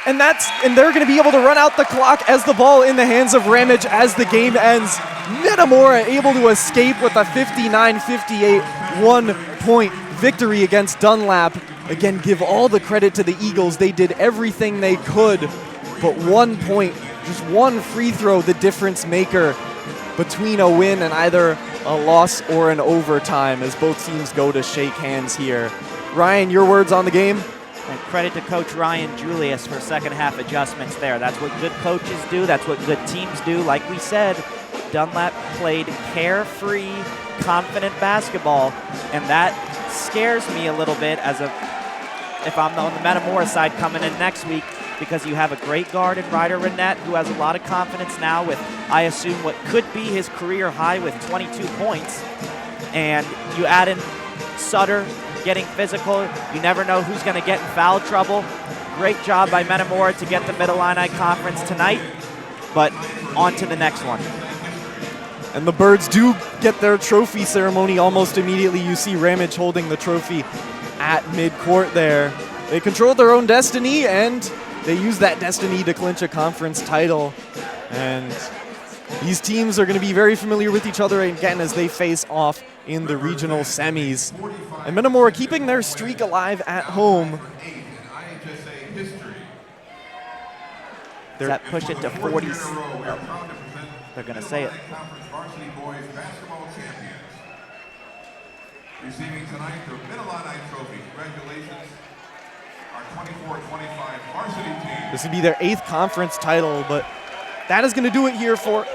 and they're going to be able to run out the clock as the ball in the hands of Ramage as the game ends. Metamora able to escape with a 59-58 1-point victory against Dunlap. Again, give all the credit to the Eagles. They did everything they could, but 1 point, just one free throw, the difference maker between a win and either a loss or an overtime as both teams go to shake hands here. Ryan, your words on the game? And credit to Coach Ryan Julius for second half adjustments there. That's what good coaches do. That's what good teams do. Like we said, Dunlap played carefree, confident basketball, and that scares me a little bit if I'm on the Metamora side coming in next week, because you have a great guard in Ryder Renette who has a lot of confidence now with, I assume, what could be his career high with 22 points. And you add in Sutter getting physical. You never know who's going to get in foul trouble. Great job by Metamora to get the Mid-Illini Conference tonight, but on to the next one. And the Birds do get their trophy ceremony almost immediately. You see Ramage holding the trophy at midcourt there. They control their own destiny, and they use that destiny to clinch a conference title. And these teams are going to be very familiar with each other again as they face off in the regional semis. And Metamora keeping their streak alive at home. Does that push it to 40? They're going to say it. Receiving tonight the Mid-Illini Trophy. Congratulations, our 24-25 varsity team. This would be their 8th conference title, but that is going to do it here for...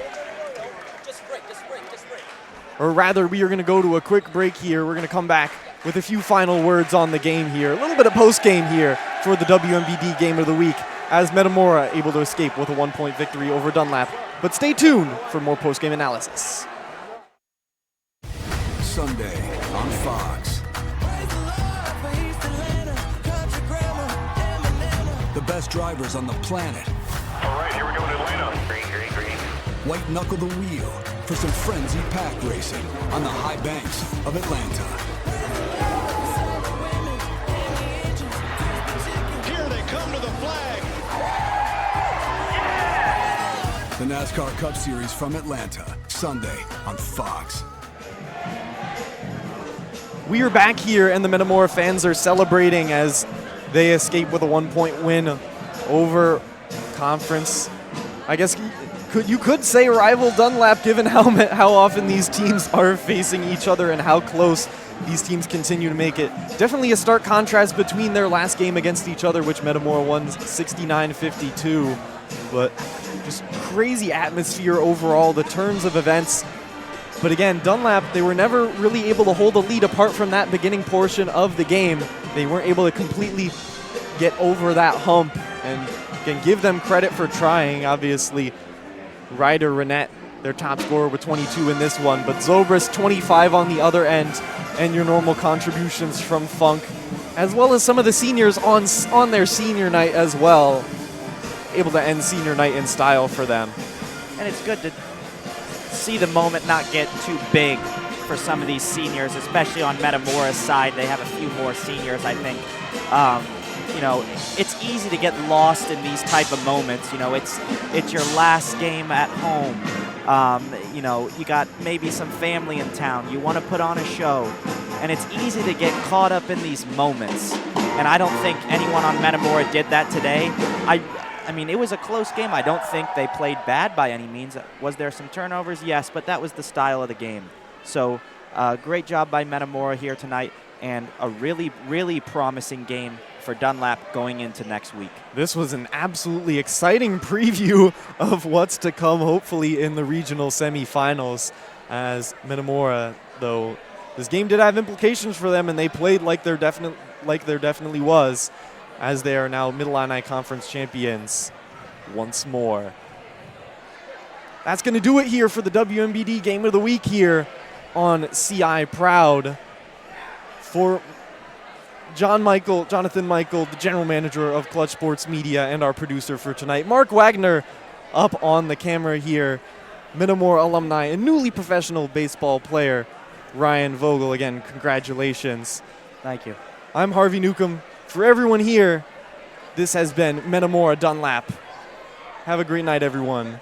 Or rather, we are going to go to a quick break here. We're going to come back with a few final words on the game here. A little bit of post-game here for the WMBD Game of the Week as Metamora able to escape with a 1-point victory over Dunlap. But stay tuned for more post-game analysis. Sunday on Fox. The best drivers on the planet. All right, here we go in Atlanta. Green, green, green. White knuckle the wheel for some frenzied pack racing on the high banks of Atlanta. Here they come to the flag. The NASCAR Cup Series from Atlanta, Sunday on Fox. We are back here, and the Metamora fans are celebrating as they escape with a 1-point win over conference. I guess you could say rival Dunlap, given how often these teams are facing each other and how close these teams continue to make it. Definitely a stark contrast between their last game against each other, which Metamora won 69-52. But just crazy atmosphere overall, the turns of events. But again, Dunlap, they were never really able to hold a lead apart from that beginning portion of the game. They weren't able to completely get over that hump. And again, give them credit for trying. Obviously, Ryder Renette, their top scorer with 22 in this one. But Zobrist, 25 on the other end. And your normal contributions from Funk, as well as some of the seniors on their senior night as well. Able to end senior night in style for them. And it's good to see the moment not get too big for some of these seniors, especially on Metamora's side. They have a few more seniors, I think. You know, it's easy to get lost in these type of moments. You know, it's your last game at home. You know, you got maybe some family in town. You want to put on a show. And it's easy to get caught up in these moments. And I don't think anyone on Metamora did that today. I mean, it was a close game. I don't think they played bad by any means. Was there some turnovers? Yes, but that was the style of the game. So great job by Metamora here tonight, and a really, really promising game for Dunlap going into next week. This was an absolutely exciting preview of what's to come, hopefully, in the regional semifinals. As Metamora, though, this game did have implications for them, and they played like there definitely was, as they are now Mid-Illini Conference champions once more. That's going to do it here for the WMBD Game of the Week here on CI Proud. For Jonathan Michael, the general manager of Clutch Sports Media, and our producer for tonight, Mark Wagner, up on the camera here, Metamora alumni and newly professional baseball player, Ryan Vogel. Again, congratulations. Thank you. I'm Harvey Newcomb. For everyone here, this has been Metamora Dunlap. Have a great night, everyone.